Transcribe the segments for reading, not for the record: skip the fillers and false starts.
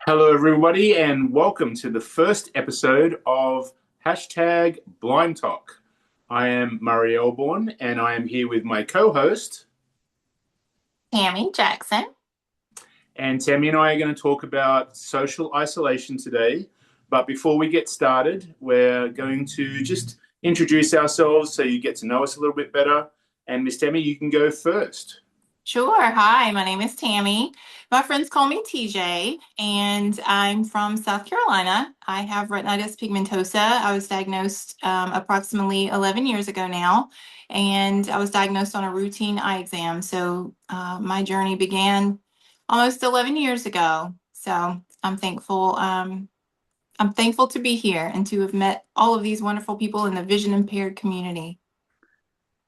Hello, everybody, and welcome to the first episode of hashtag BlindTok. I am Murray Elbourne, and I am here with my co-host, Tammy Jackson. and Tammy and I are going to talk about social isolation today. But before we get started, we're going to just introduce ourselves so you get to know us a little bit better. And Miss Tammy, you can go first. Sure. Hi, my name is Tammy. My friends call me TJ, and I'm from South Carolina. I have retinitis pigmentosa. I was diagnosed approximately 11 years ago now, and I was diagnosed on a routine eye exam. So my journey began almost 11 years ago. So I'm thankful. I'm thankful to be here and to have met all of these wonderful people in the vision impaired community.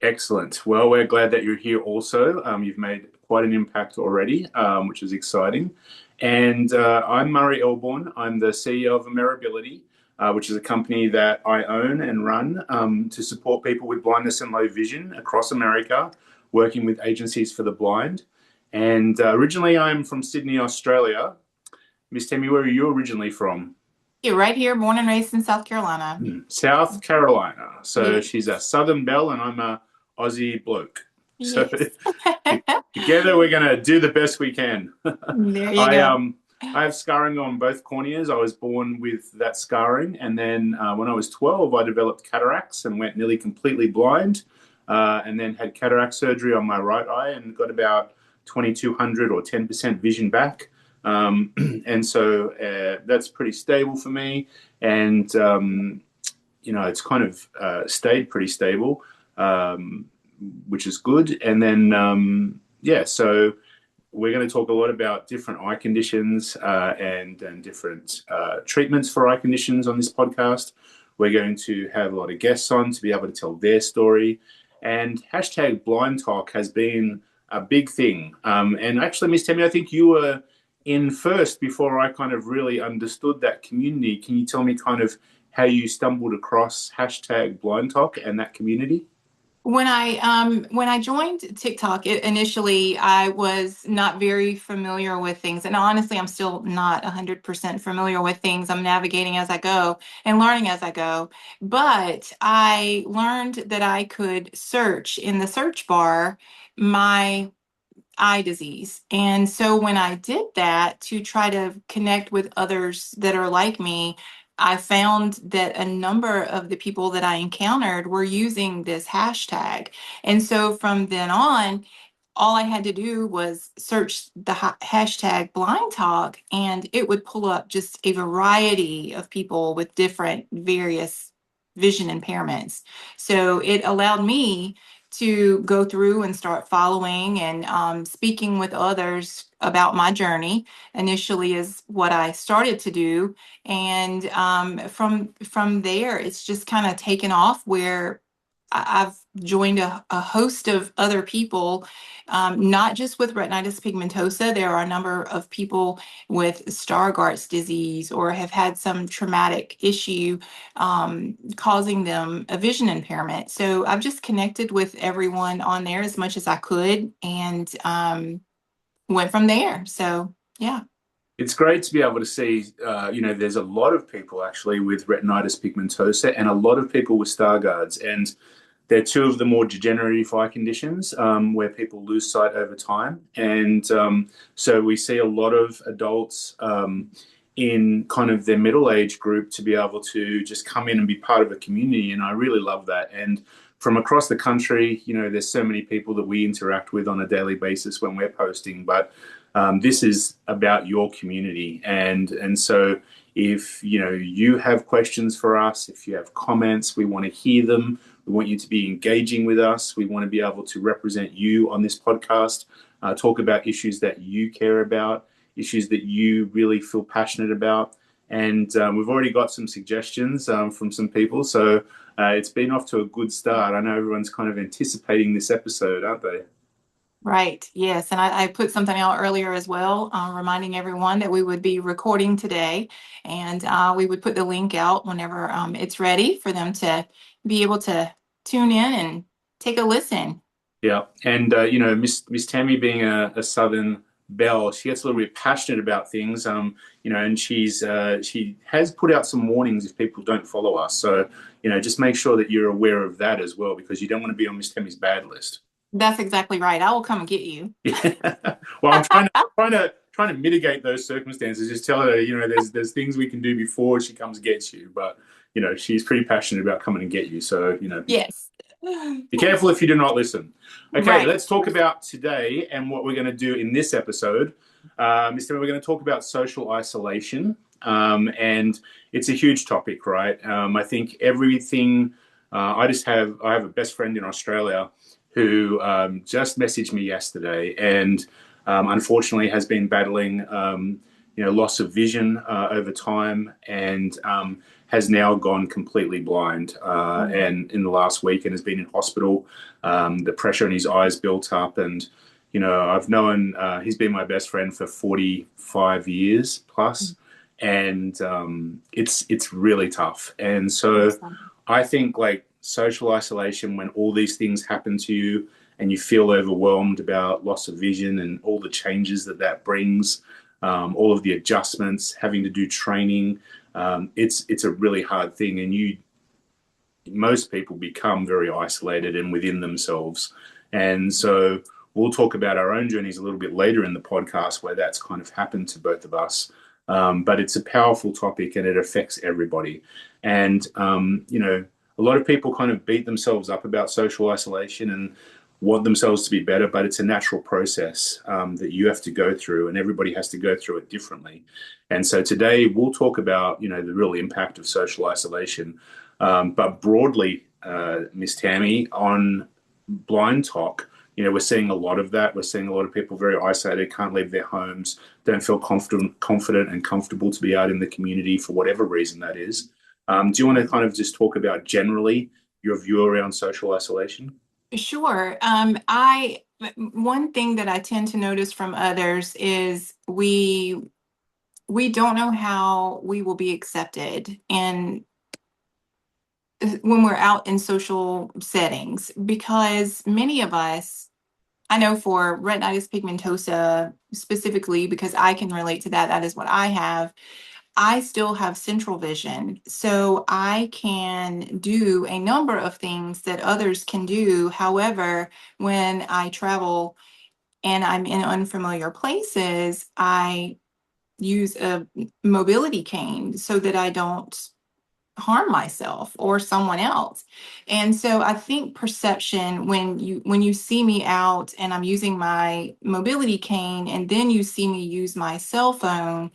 Excellent. Well, we're glad that you're here also. You've made quite an impact already, which is exciting. And I'm Murray Elbourne. I'm the CEO of Ameribility, which is a company that I own and run to support people with blindness and low vision across America, working with agencies for the blind. And originally, I'm from Sydney, Australia. Miss Tammy, where are you originally from? You're right here, born and raised in South Carolina. South Carolina. So Yes. she's a Southern Belle, and I'm a Aussie bloke. So Yes. together we're going to do the best we can. There you I go. um I have scarring on both corneas. I was born with that scarring, and then when I was 12, I developed cataracts and went nearly completely blind, and then had cataract surgery on my right eye and got about 2,200 or 10% vision back. And so that's pretty stable for me, and it's kind of stayed pretty stable, um, which is good. And then yeah, so we're going to talk a lot about different eye conditions and different treatments for eye conditions on this podcast. We're going to have a lot of guests on to be able to tell their story. And hashtag blind talk has been a big thing. And actually, Miss Tammy, I think you were in first before I kind of really understood that community. Can you tell me kind of how you stumbled across hashtag blind talk and that community? When I joined TikTok, initially I was not very familiar with things. And honestly, I'm still not 100% familiar with things. I'm navigating as I go and learning as I go. But I learned that I could search in the search bar my eye disease. And so when I did that to try to connect with others that are like me, I found that a number of the people that I encountered were using this hashtag. And so from then on, all I had to do was search the hashtag blind talk, and it would pull up just a variety of people with different various vision impairments. So it allowed me to go through and start following and speaking with others about my journey initially is what I started to do. And from there, it's just kind of taken off where I've joined a host of other people, not just with retinitis pigmentosa. There are a number of people with Stargardt's disease or have had some traumatic issue causing them a vision impairment. So I've just connected with everyone on there as much as I could and went from there. So, yeah. It's great to be able to see, there's a lot of people actually with retinitis pigmentosa and a lot of people with Stargardt's. And they're two of the more degenerative eye conditions where people lose sight over time. And so we see a lot of adults in kind of their middle age group to be able to just come in and be part of a community. And I really love that. And from across the country, there's so many people that we interact with on a daily basis when we're posting. But this is about your community. And so if you have questions for us, if you have comments, we want to hear them. We want you to be engaging with us. We want to be able to represent you on this podcast, talk about issues that you care about, issues that you really feel passionate about. And we've already got some suggestions from some people. So it's been off to a good start. I know everyone's kind of anticipating this episode, aren't they? Right. Yes. And I put something out earlier as well, reminding everyone that we would be recording today and we would put the link out whenever it's ready for them to be able to tune in and take a listen. Yeah. And, Miss Tammy being a Southern Belle, she gets a little bit passionate about things, and she has put out some warnings if people don't follow us. So, just make sure that you're aware of that as well, because you don't want to be on Miss Tammy's bad list. That's exactly right. I will come and get you. Yeah. Well, I'm trying to mitigate those circumstances. Just tell her, there's things we can do before she comes and gets you. But she's pretty passionate about coming and get you. So Yes. be careful if you do not listen. Okay, Right. let's talk about today and what we're going to do in this episode. Mr. We're going to talk about social isolation, and it's a huge topic, right? I think everything. I have a best friend in Australia who just messaged me yesterday, and unfortunately has been battling loss of vision over time, and has now gone completely blind, and in the last week, and has been in hospital. The pressure in his eyes built up, and I've known he's been my best friend for 45 years plus, and it's really tough. And so I think like social isolation, when all these things happen to you and you feel overwhelmed about loss of vision and all the changes that brings, all of the adjustments, having to do training, it's a really hard thing, and most people become very isolated and within themselves. And so we'll talk about our own journeys a little bit later in the podcast where that's kind of happened to both of us. But it's a powerful topic and it affects everybody. And, a lot of people kind of beat themselves up about social isolation and want themselves to be better, but it's a natural process that you have to go through, and everybody has to go through it differently. And so today we'll talk about, the real impact of social isolation. But broadly, Miss Tammy, on BlindTok, we're seeing a lot of that. We're seeing a lot of people very isolated, can't leave their homes, don't feel confident and comfortable to be out in the community for whatever reason that is. Do you want to kind of just talk about generally your view around social isolation? Sure. One thing that I tend to notice from others is we don't know how we will be accepted and when we're out in social settings, because many of us, I know for retinitis pigmentosa specifically, because I can relate to that, that is what I have. I still have central vision, so I can do a number of things that others can do. However, when I travel and I'm in unfamiliar places, I use a mobility cane so that I don't harm myself or someone else. And so I think perception, when you see me out and I'm using my mobility cane and then you see me use my cell phone,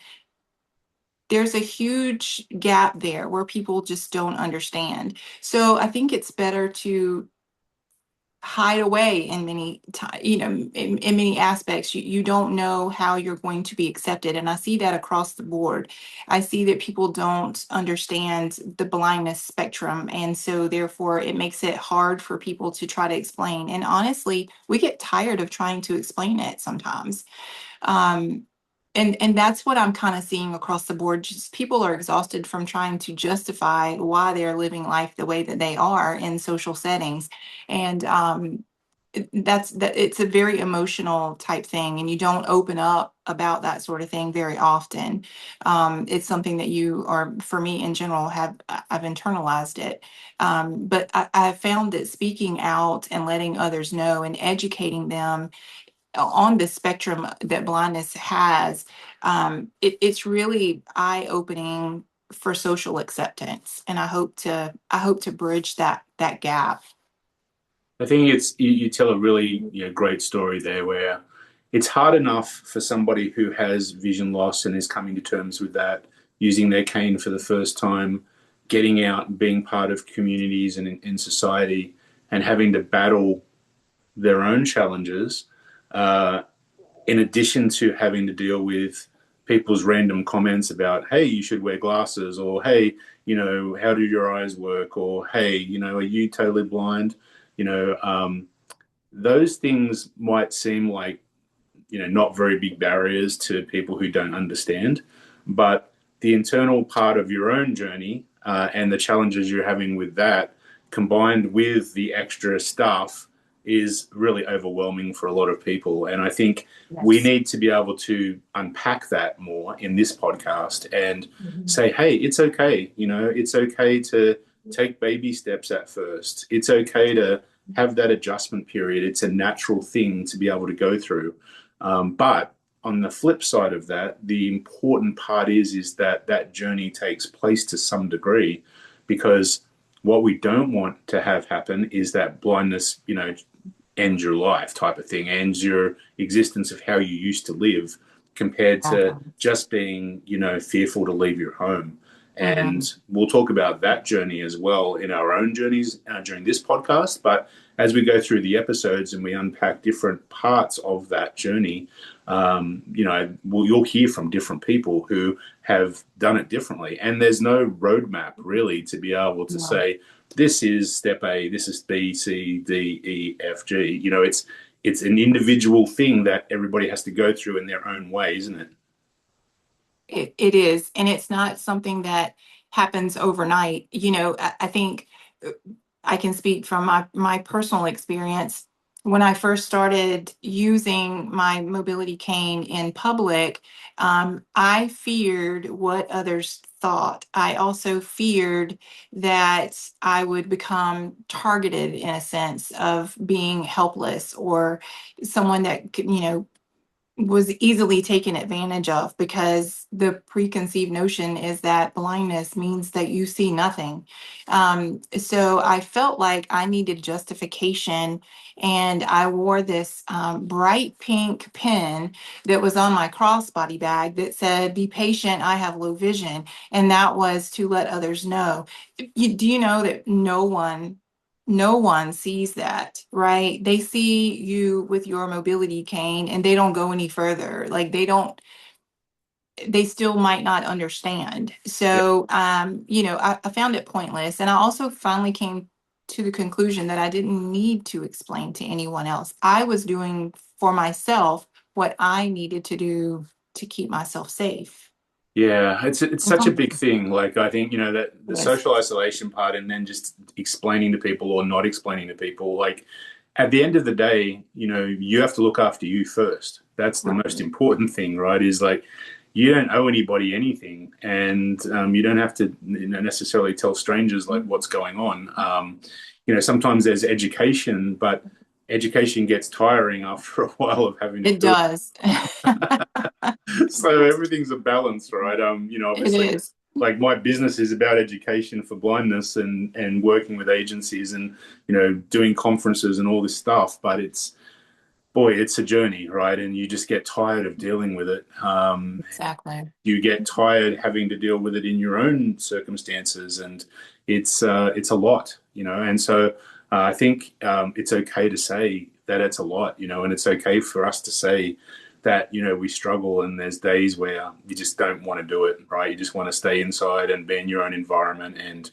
there's a huge gap there where people just don't understand. So I think it's better to hide away in many in many aspects. You don't know how you're going to be accepted, and I see that across the board. I see that people don't understand the blindness spectrum, and so therefore it makes it hard for people to try to explain. And honestly, we get tired of trying to explain it sometimes. um, and that's what I'm kind of seeing across the board. Just people are exhausted from trying to justify why they're living life the way that they are in social settings. And it's a very emotional type thing, and you don't open up about that sort of thing very often. It's something that you, or for me in general, I've internalized it. But I've found that speaking out and letting others know and educating them on the spectrum that blindness has, it's really eye-opening for social acceptance, and I hope to bridge that gap. I think you tell a really great story there where it's hard enough for somebody who has vision loss and is coming to terms with that, using their cane for the first time, getting out and being part of communities and in society, and having to battle their own challenges, uh, in addition to having to deal with people's random comments about, hey, you should wear glasses, or hey, how do your eyes work, or hey, are you totally blind? You know, um, those things might seem like, not very big barriers to people who don't understand, but the internal part of your own journey, and the challenges you're having with that, combined with the extra stuff is really overwhelming for a lot of people. And I think we Yes. need to be able to unpack that more in this podcast and Mhm. say, hey, it's okay. You know, it's okay to take baby steps at first. It's okay to have that adjustment period. It's a natural thing to be able to go through. But on the flip side of that, the important part is that that journey takes place to some degree, because what we don't want to have happen is that blindness, you know, ends your life type of thing, ends your existence of how you used to live, compared to Exactly. just being, you know, fearful to leave your home. Mhm. And we'll talk about that journey as well in our own journeys during this podcast. But as we go through the episodes and we unpack different parts of that journey, you know, you'll hear from different people who have done it differently. And there's no roadmap really to be able to No. say, this is step A, this is B, C, D, E, F, G. You know, it's an individual thing that everybody has to go through in their own way, isn't it? It is, and it's not something that happens overnight. I think I can speak from my personal experience. When I first started using my mobility cane in public, I feared what others thought. I also feared that I would become targeted in a sense of being helpless, or someone that could, was easily taken advantage of, because the preconceived notion is that blindness means that you see nothing. So I felt like I needed justification, and I wore this bright pink pin that was on my crossbody bag that said, "Be patient, I have low vision." And that was to let others know. Do you know that no one sees that, right? They see you with your mobility cane and they don't go any further. Like they still might not understand. Yeah. So, I found it pointless. And I also finally came to the conclusion that I didn't need to explain to anyone else. I was doing for myself what I needed to do to keep myself safe. Yeah, it's such a big thing. Like, I think, you know, that the Yes, social isolation part, and then just explaining to people or not explaining to people. Like, at the end of the day, you know, you have to look after you first. That's the most right. important thing, right? Is like, you don't owe anybody anything, and you don't have to, you know, necessarily tell strangers like what's going on. You know, sometimes there's education, but education gets tiring after a while of having to It do does. it. So everything's a balance, right? You know, It obviously, is. like, my business is about education for blindness, and working with agencies, and, you know, doing conferences and all this stuff. But it's, boy, it's a journey, right? And you just get tired of dealing with it. Exactly. You get tired having to deal with it in your own circumstances, and it's a lot, you know. And so I think it's okay to say that it's a lot, you know, and it's okay for us to say that, you know, we struggle, and there's days where you just don't want to do it, right? You just want to stay inside and be in your own environment and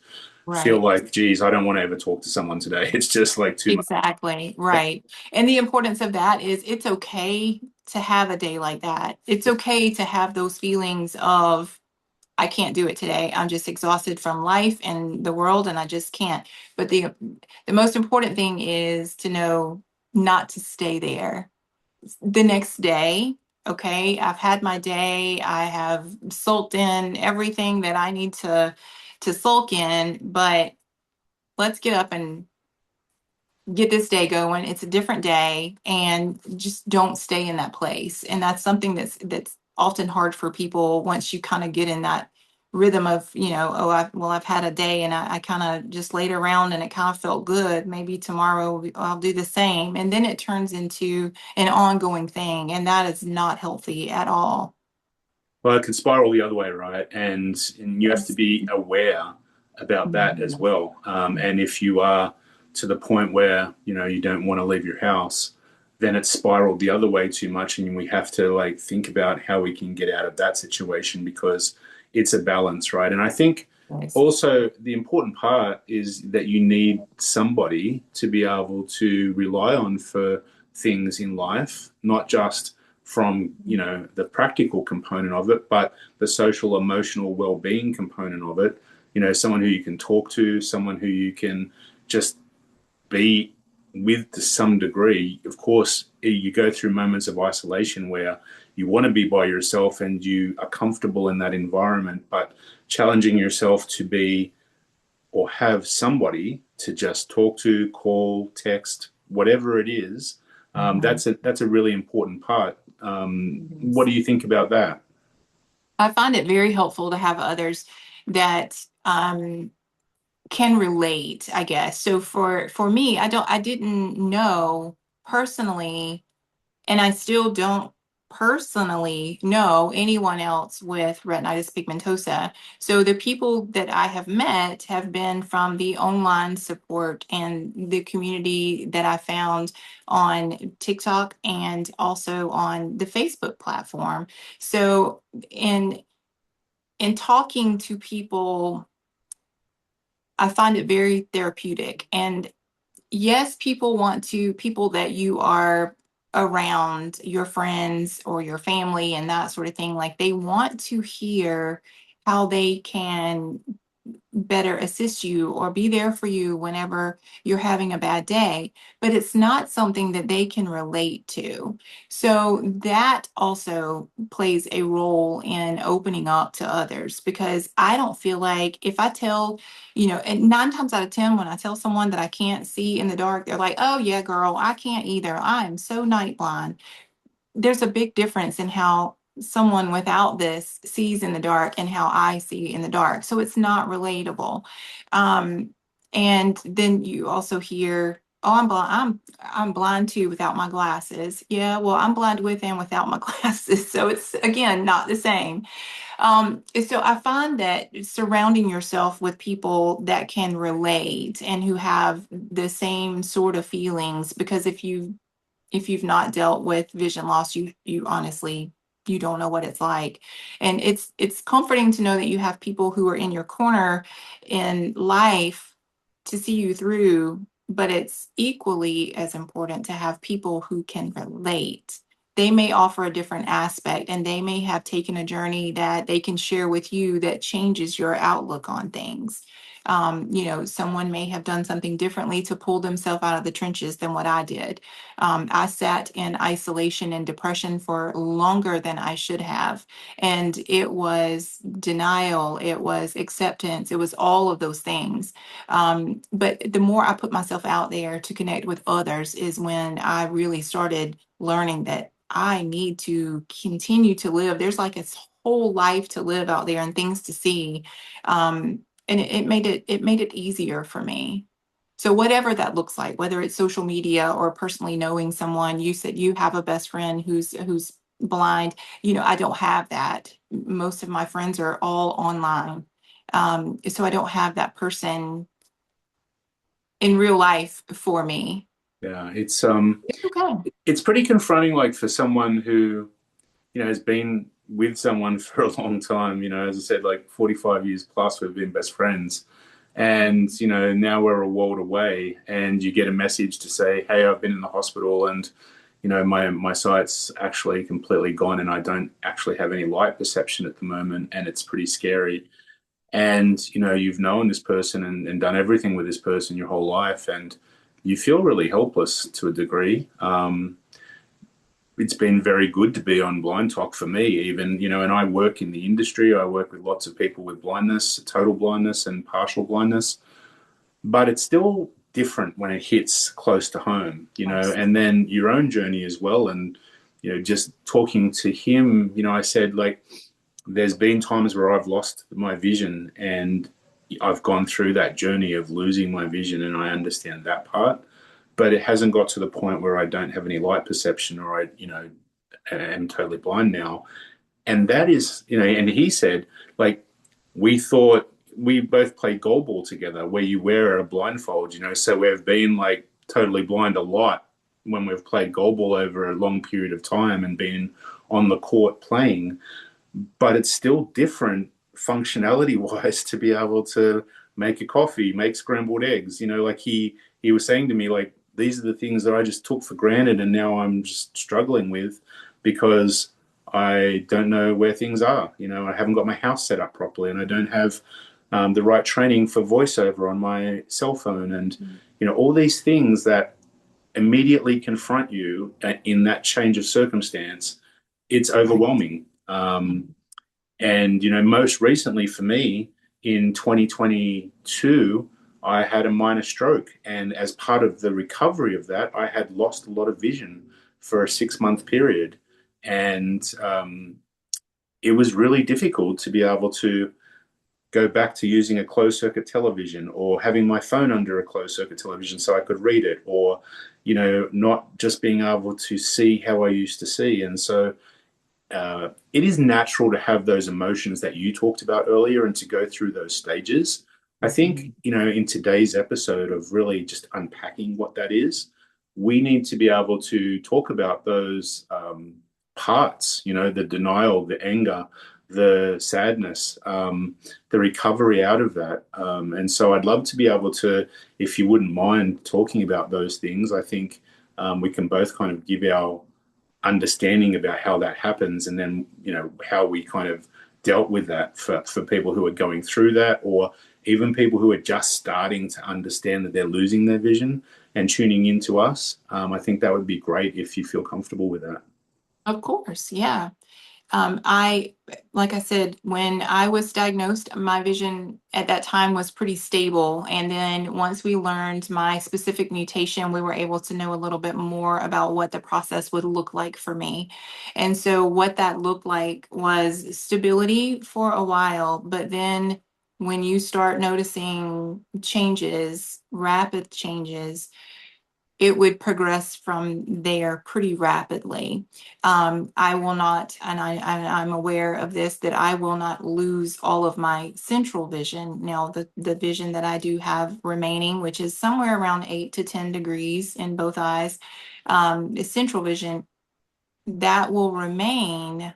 feel Right. like, geez, I don't want to ever talk to someone today. It's just like too much. Exactly. Right. And the importance of that is it's okay to have a day like that. It's okay to have those feelings of, I can't do it today. I'm just exhausted from life and the world and I just can't. But the most important thing is to know not to stay there. The next day, okay, I've had my day. I have sulked in everything that I need to sulk in, but let's get up and get this day going. It's a different day, and just don't stay in that place. And that's something that's often hard for people once you kind of get in that rhythm of, oh, I've had a day and I kind of just laid around and it kind of felt good. Maybe tomorrow I'll do the same. And then it turns into an ongoing thing. And that is not healthy at all. Well, it can spiral the other way, right? And you have to Yes. be aware about that as Mhm. well. And if you are to the point where, you know, you don't want to leave your house, then it's spiraled the other way too much, and we have to, like, think about how we can get out of that situation, because it's a balance, right? And I think Yes. also the important part is that you need somebody to be able to rely on for things in life, not just from, you know, the practical component of it, but the social emotional well-being component of it. You know, someone who you can talk to, someone who you can just be with to some degree, of course, you go through moments of isolation where you want to be by yourself and you are comfortable in that environment, but challenging yourself to be or have somebody to just talk to, call, text, whatever it is, that's a really important part. What do you think about that? I find it very helpful to have others that can relate, I guess. So for me, I didn't know personally, and I still don't personally know anyone else with retinitis pigmentosa. So the people that I have met have been from the online support and the community that I found on TikTok and also on the Facebook platform. So in talking to people, I find it very therapeutic. And yes, people that you are around, your friends or your family and that sort of thing, like they want to hear how they can better assist you or be there for you whenever you're having a bad day, but it's not something that they can relate to. So that also plays a role in opening up to others because I don't feel like if I tell, and 9 times out of 10, when I tell someone that I can't see in the dark, they're like, oh, yeah, girl, I can't either. I am so night blind. There's a big difference in how someone without this sees in the dark and how I see in the dark. So it's not relatable. Um, and then you also hear, "Oh, I'm blind. I'm blind too without my glasses." Yeah, well, I'm blind with and without my glasses. So it's again not the same. So I find that surrounding yourself with people that can relate and who have the same sort of feelings, because if you've not dealt with vision loss, you honestly you don't know what it's like. And it's comforting to know that you have people who are in your corner in life to see you through, but it's equally as important to have people who can relate. They may offer a different aspect and they may have taken a journey that they can share with you that changes your outlook on things. Someone may have done something differently to pull themselves out of the trenches than what I did. I sat in isolation and depression for longer than I should have. And it was denial, it was acceptance, it was all of those things. But the more I put myself out there to connect with others is when I really started learning that I need to continue to live. There's like a whole life to live out there and things to see. And it made it easier for me. So whatever that looks like, whether it's social media or personally knowing someone, you said you have a best friend who's blind. I don't have that. Most of my friends are all online. So I don't have that person in real life for me. Yeah, it's It's okay. it's pretty confronting, like for someone who has been with someone for a long time. As I said, like 45 years plus, we've been best friends, and now we're a world away, and you get a message to say, "Hey, I've been in the hospital, and my sight's actually completely gone, and I don't actually have any light perception at the moment, and it's pretty scary." And you've known this person and done everything with this person your whole life, and you feel really helpless to a degree. It's been very good to be on BlindTok for me, even, and I work in the industry. I work with lots of people with blindness, total blindness and partial blindness, but it's still different when it hits close to home, and then your own journey as well. And, just talking to him, I said, like, there's been times where I've lost my vision and I've gone through that journey of losing my vision, and I understand that part, but it hasn't got to the point where I don't have any light perception or I, am totally blind now. And that is, and he said, like, we thought we both played goalball together where you wear a blindfold, so we've been like totally blind a lot when we've played goalball over a long period of time and been on the court playing, but it's still different functionality wise to be able to make a coffee, make scrambled eggs. Like he was saying to me, like, these are the things that I just took for granted and now I'm just struggling with because I don't know where things are. I haven't got my house set up properly and I don't have the right training for voiceover on my cell phone and all these things that immediately confront you in that change of circumstance, it's Right. overwhelming. And, most recently for me in 2022, I had a minor stroke. And as part of the recovery of that, I had lost a lot of vision for a 6 month period. And it was really difficult to be able to go back to using a closed circuit television or having my phone under a closed circuit television so I could read it, or, not just being able to see how I used to see. And so it is natural to have those emotions that you talked about earlier and to go through those stages. I think, in today's episode of really just unpacking what that is, we need to be able to talk about those parts, the denial, the anger, the sadness, the recovery out of that. And so I'd love to be able to, if you wouldn't mind talking about those things, I think we can both kind of give our understanding about how that happens, and then how we kind of dealt with that for people who are going through that, or even people who are just starting to understand that they're losing their vision and tuning into us. I think that would be great if you feel comfortable with that. Of course, yeah. I, like I said, when I was diagnosed, my vision at that time was pretty stable. And then once we learned my specific mutation, we were able to know a little bit more about what the process would look like for me. And so, what that looked like was stability for a while. But then, when you start noticing changes, rapid changes, it would progress from there pretty rapidly. I will not, and I'm aware of this, that I will not lose all of my central vision. Now, the vision that I do have remaining, which is somewhere around 8 to 10 degrees in both eyes, is central vision that will remain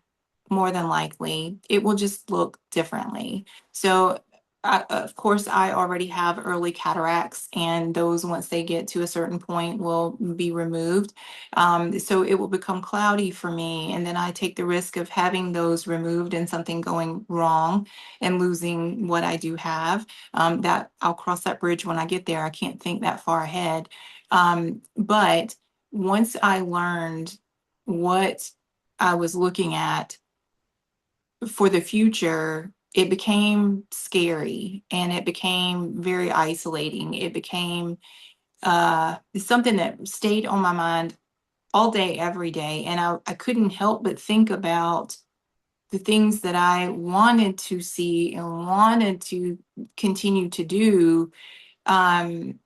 more than likely. It will just look differently. So, of course, I already have early cataracts, and those, once they get to a certain point, will be removed. So it will become cloudy for me, and then I take the risk of having those removed and something going wrong and losing what I do have. That I'll cross that bridge when I get there. I can't think that far ahead. But once I learned what I was looking at for the future, it became scary and it became very isolating. It became something that stayed on my mind all day, every day. And I couldn't help but think about the things that I wanted to see and wanted to continue to do. Um,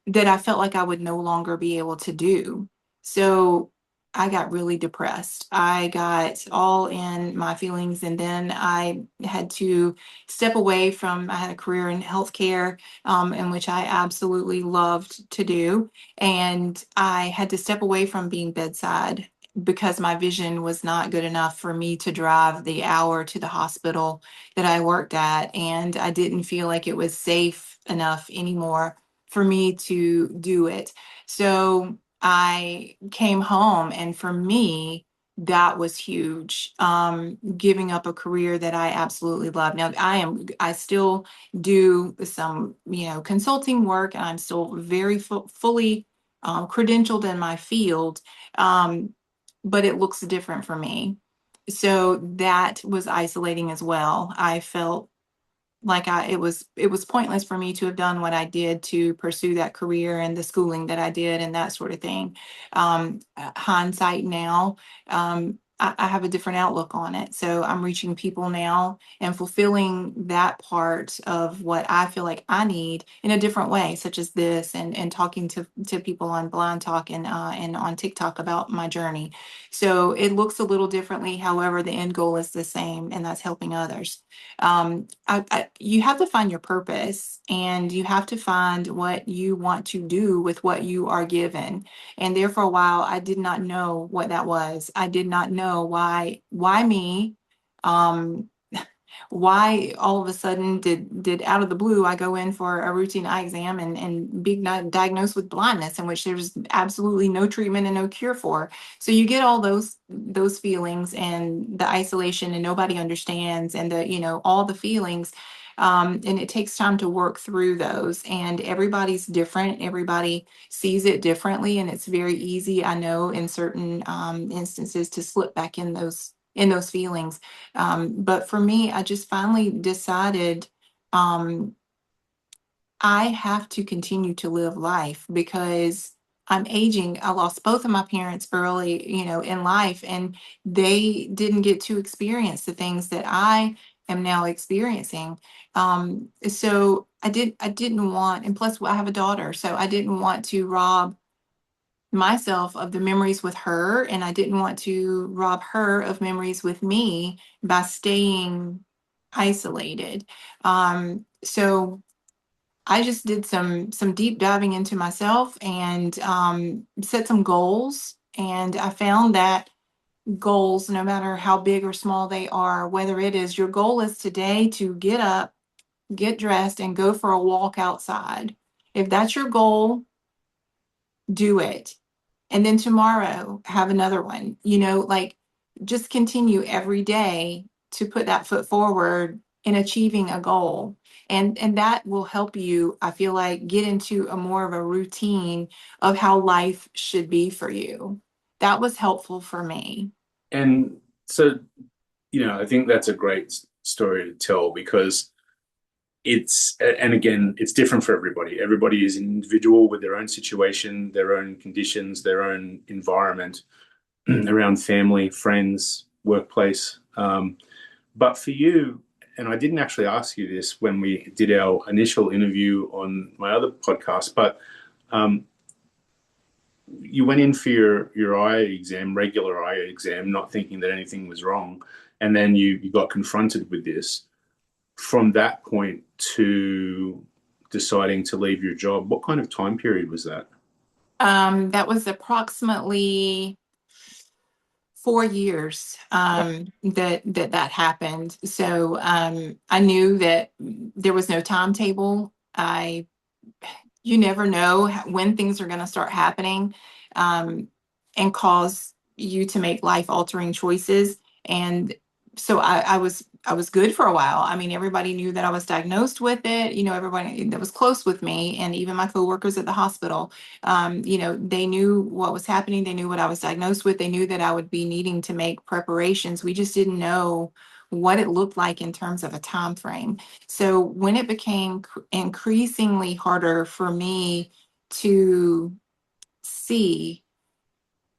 that I felt like I would no longer be able to do. So I got really depressed. I got all in my feelings, and then I had to step away from. I had a career in healthcare, in which I absolutely loved to do, and I had to step away from being bedside because my vision was not good enough for me to drive the hour to the hospital that I worked at, and I didn't feel like it was safe enough anymore for me to do it. So I came home, and for me, that was huge. Giving up a career that I absolutely love. Now I still do some, consulting work, and I'm still very fully credentialed in my field. Um, but it looks different for me. So that was isolating as well. I felt like it was pointless for me to have done what I did to pursue that career and the schooling that I did and that sort of thing. Hindsight now, I have a different outlook on it. So I'm reaching people now and fulfilling that part of what I feel like I need in a different way, such as this, and talking to people on BlindTok and on TikTok about my journey. So it looks a little differently. However, the end goal is the same, and that's helping others. You have to find your purpose, and you have to find what you want to do with what you are given. And there for a while, I did not know what that was. I did not know why me. Um, why all of a sudden did out of the blue I go in for a routine eye exam and be diagnosed with blindness, in which there's absolutely no treatment and no cure for. So you get all those feelings and the isolation, and nobody understands, and the all the feelings. And it takes time to work through those. And everybody's different. Everybody sees it differently, and it's very easy, I know, in certain instances to slip back in those feelings. But for me, I just finally decided I have to continue to live life because I'm aging. I lost both of my parents early, in life, and they didn't get to experience the things that I am now experiencing. So I didn't want, and plus I have a daughter, so I didn't want to rob myself of the memories with her, and I didn't want to rob her of memories with me by staying isolated. So I just did some deep diving into myself and set some goals. And I found that goals, no matter how big or small they are, whether it is your goal is today to get up, get dressed, and go for a walk outside. If that's your goal, do it. And then tomorrow, have another one. Like just continue every day to put that foot forward in achieving a goal. And that will help you, I feel like, get into a more of a routine of how life should be for you. That was helpful for me. And so, I think that's a great story to tell because and again, it's different for everybody. Everybody is an individual with their own situation, their own conditions, their own environment around family, friends, workplace. But for you, and I didn't actually ask you this when we did our initial interview on my other podcast, but um, you went in for your eye exam, regular eye exam, not thinking that anything was wrong, and then you got confronted with this. From that point to deciding to leave your job, what kind of time period was that? That was approximately 4 years that happened. So I knew that there was no timetable. You never know when things are going to start happening um, and cause you to make life altering choices. And so I was good for a while. I mean, everybody knew that I was diagnosed with it. Everybody that was close with me, and even my coworkers at the hospital, they knew what was happening. They knew what I was diagnosed with. They knew that I would be needing to make preparations. We just didn't know what it looked like in terms of a time frame. So when it became increasingly harder for me to see,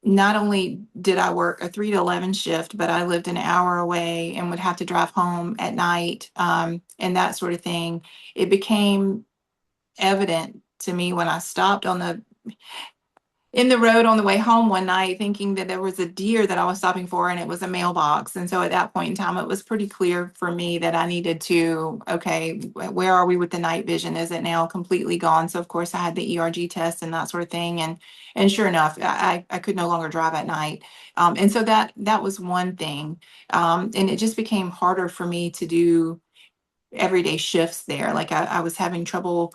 not only did I work a 3 to 11 shift, but I lived an hour away and would have to drive home at night, and that sort of thing. It became evident to me when I stopped in the road on the way home one night thinking that there was a deer that I was stopping for, and it was a mailbox. And so at that point in time, it was pretty clear for me that I needed to, okay, where are we with the night vision? Is it now completely gone? So of course I had the ERG test and that sort of thing. And sure enough, I could no longer drive at night. And so that was one thing. And it just became harder for me to do everyday shifts there. Like I was having trouble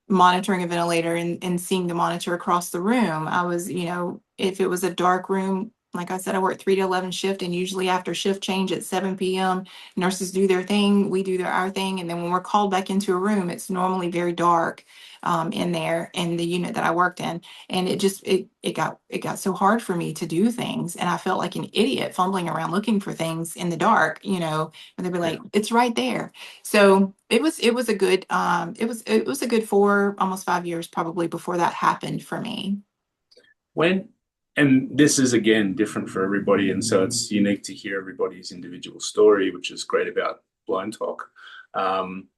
monitoring a ventilator and seeing the monitor across the room. I was, if it was a dark room, like I said, I work 3 to 11 shift, and usually after shift change at 7 p.m., nurses do their thing, we do our thing, and then when we're called back into a room, it's normally very dark in there in the unit that I worked in, and it got so hard for me to do things, and I felt like an idiot fumbling around looking for things in the dark, and they'd be Yeah. like, "It's right there." So it was a good it was a good 4 almost 5 years probably before that happened for me. When, and this is again different for everybody, and so it's unique to hear everybody's individual story, which is great about BlindTok. Um,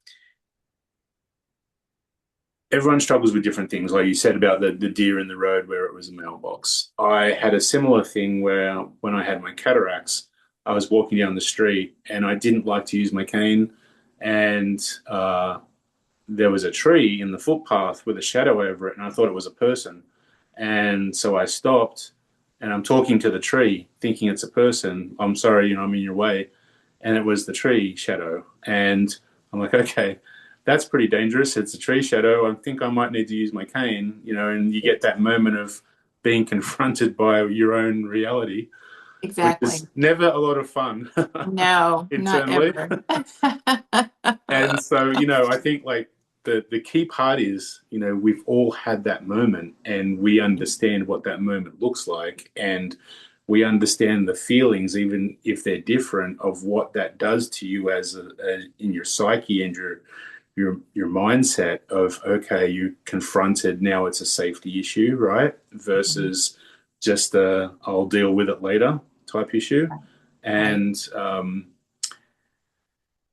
Everyone struggles with different things, like you said about the deer in the road where it was a mailbox. I had a similar thing where when I had my cataracts, I was walking down the street and I didn't like to use my cane, and there was a tree in the footpath with a shadow over it, and I thought it was a person. And so I stopped and I'm talking to the tree, thinking it's a person. I'm sorry, I'm in your way. And it was the tree shadow. And I'm like, okay, that's pretty dangerous. It's a tree shadow. I think I might need to use my cane, and you get that moment of being confronted by your own reality, which is Exactly. never a lot of fun No, not internally. ever. And so, I think like the key part is, we've all had that moment and we understand what that moment looks like. And we understand the feelings, even if they're different, of what that does to you as in your psyche and your mindset of, okay, you confronted, now it's a safety issue, right? Versus just a I'll deal with it later type issue. Right. And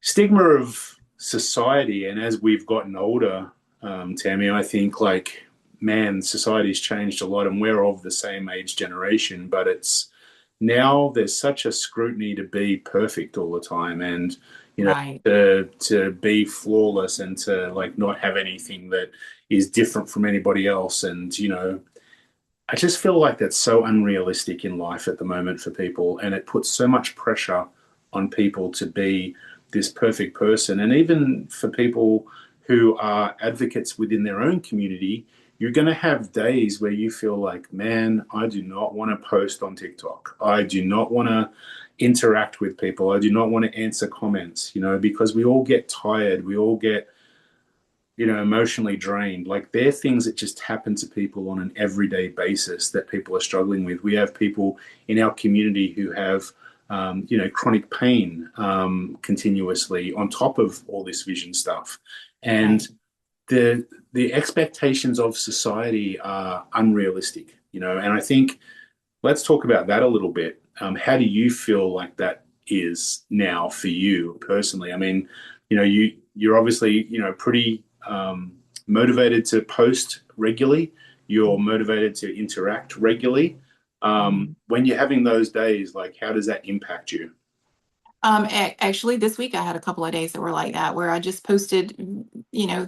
stigma of society, and as we've gotten older, Tammy, I think like, man, society's changed a lot, and we're of the same age generation, but it's now there's such a scrutiny to be perfect all the time, and Right. to be flawless and to like not have anything that is different from anybody else. And I just feel like that's so unrealistic in life at the moment for people, and it puts so much pressure on people to be this perfect person. And even for people who are advocates within their own community, you're going to have days where you feel like, man, I do not want to post on TikTok. I do not want to interact with people. I do not want to answer comments, because we all get tired. We all get emotionally drained. Like, they're things that just happen to people on an everyday basis that people are struggling with. We have people in our community who have, chronic pain continuously on top of all this vision stuff. And Right. the expectations of society are unrealistic, and I think let's talk about that a little bit. How do you feel like that is now for you personally? I mean, you're obviously, pretty motivated to post regularly. You're motivated to interact regularly. Mhm. When you're having those days, like, how does that impact you? Actually, this week I had a couple of days that were like that, where I just posted,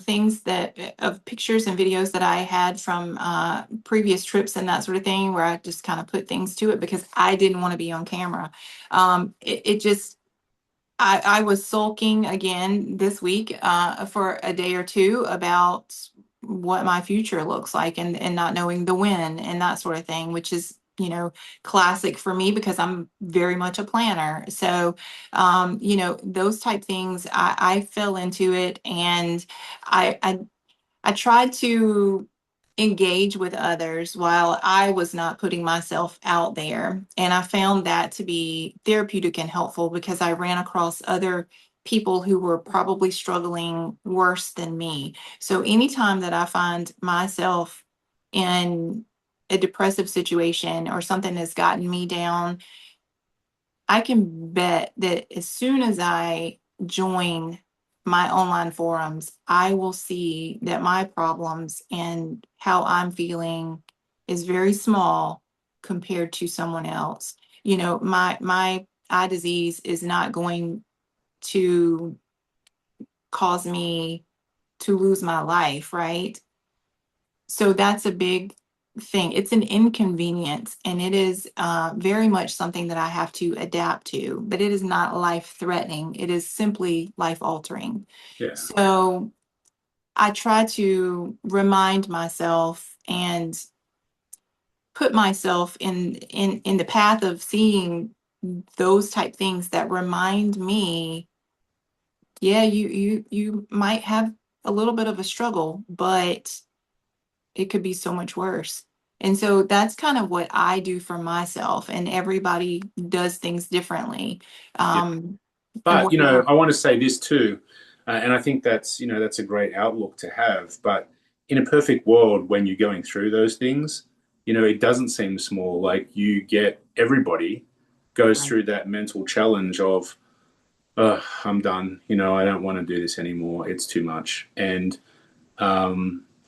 things of pictures and videos that I had from previous trips and that sort of thing, where I just kind of put things to it because I didn't want to be on camera. It just, I was sulking again this week for a day or two about what my future looks like, and not knowing the when and that sort of thing, which is, classic for me because I'm very much a planner. So, those type things, I fell into it, and I I tried to engage with others while I was not putting myself out there. And I found that to be therapeutic and helpful because I ran across other people who were probably struggling worse than me. So anytime that I find myself in a depressive situation or something that's gotten me down, I can bet that as soon as I join my online forums, I will see that my problems and how I'm feeling is very small compared to someone else. My eye disease is not going to cause me to lose my life, right? So that's a big thing. It's an inconvenience, and it is very much something that I have to adapt to, but it is not life threatening. It is simply life altering. Yeah. So I try to remind myself and put myself in the path of seeing those type things that remind me, yeah, you might have a little bit of a struggle, but it could be so much worse. And so that's kind of what I do for myself, and everybody does things differently. Yeah. Um, and But, whatever. I want to say this too, and I think that's a great outlook to have. But in a perfect world, when you're going through those things, it doesn't seem small. Like, everybody goes Right. through that mental challenge of, I'm done. I don't want to do this anymore. It's too much. And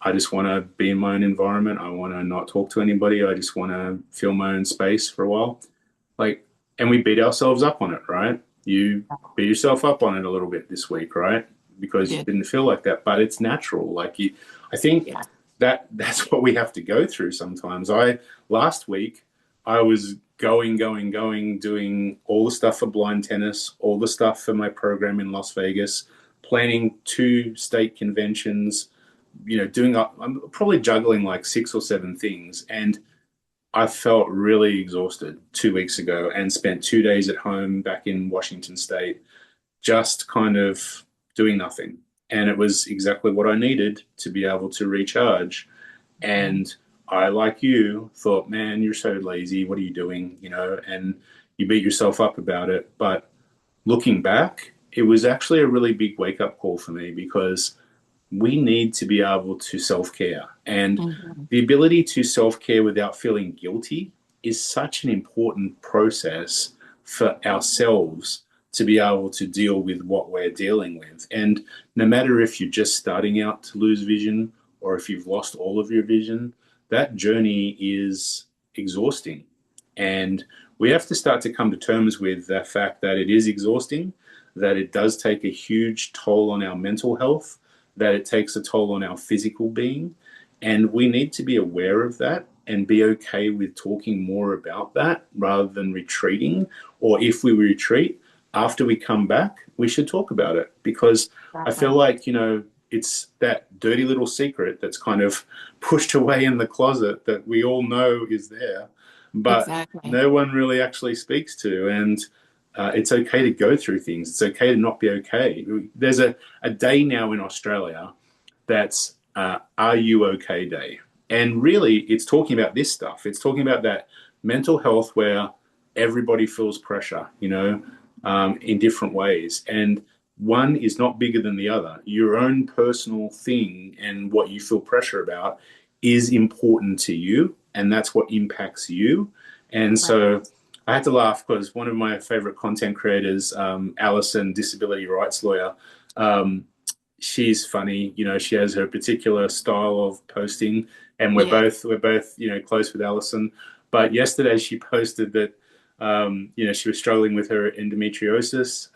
I just want to be in my own environment. I want to not talk to anybody. I just want to feel my own space for a while. Like, and we beat ourselves up on it, right? You beat yourself up on it a little bit this week, right? I Because you did. didn't feel like that, but it's natural. I think Yeah. that's what we have to go through sometimes. Last week I was going, doing all the stuff for blind tennis, all the stuff for my program in Las Vegas, planning two state conventions, I'm probably juggling like six or seven things. And I felt really exhausted 2 weeks ago and spent 2 days at home back in Washington State, just kind of doing nothing. And it was exactly what I needed to be able to recharge. And I, like you, thought, man, you're so lazy. What are you doing? And you beat yourself up about it. But looking back, it was actually a really big wake up call for me, because we need to be able to self care. And Mhm. the ability to self care without feeling guilty is such an important process for ourselves to be able to deal with what we're dealing with. And no matter if you're just starting out to lose vision or if you've lost all of your vision, that journey is exhausting. And we have to start to come to terms with the fact that it is exhausting, that it does take a huge toll on our mental health, that it takes a toll on our physical being. And we need to be aware of that and be okay with talking more about that rather than retreating. Or if we retreat, after we come back, we should talk about it, because I feel Exactly. like, it's that dirty little secret that's kind of pushed away in the closet that we all know is there, but Exactly. no one really actually speaks to. And it's okay to go through things. It's okay to not be okay. There's a day now in Australia that's Are You Okay Day. And really, it's talking about this stuff. It's talking about that mental health where everybody feels pressure, in different ways. And one is not bigger than the other. Your own personal thing and what you feel pressure about is important to you, and that's what impacts you. And Right. so I had to laugh because one of my favorite content creators, Alison, disability rights lawyer, um, she's funny. She has her particular style of posting, and we're Yeah. both we're both close with Alison. But yesterday she posted that she was struggling with her endometriosis,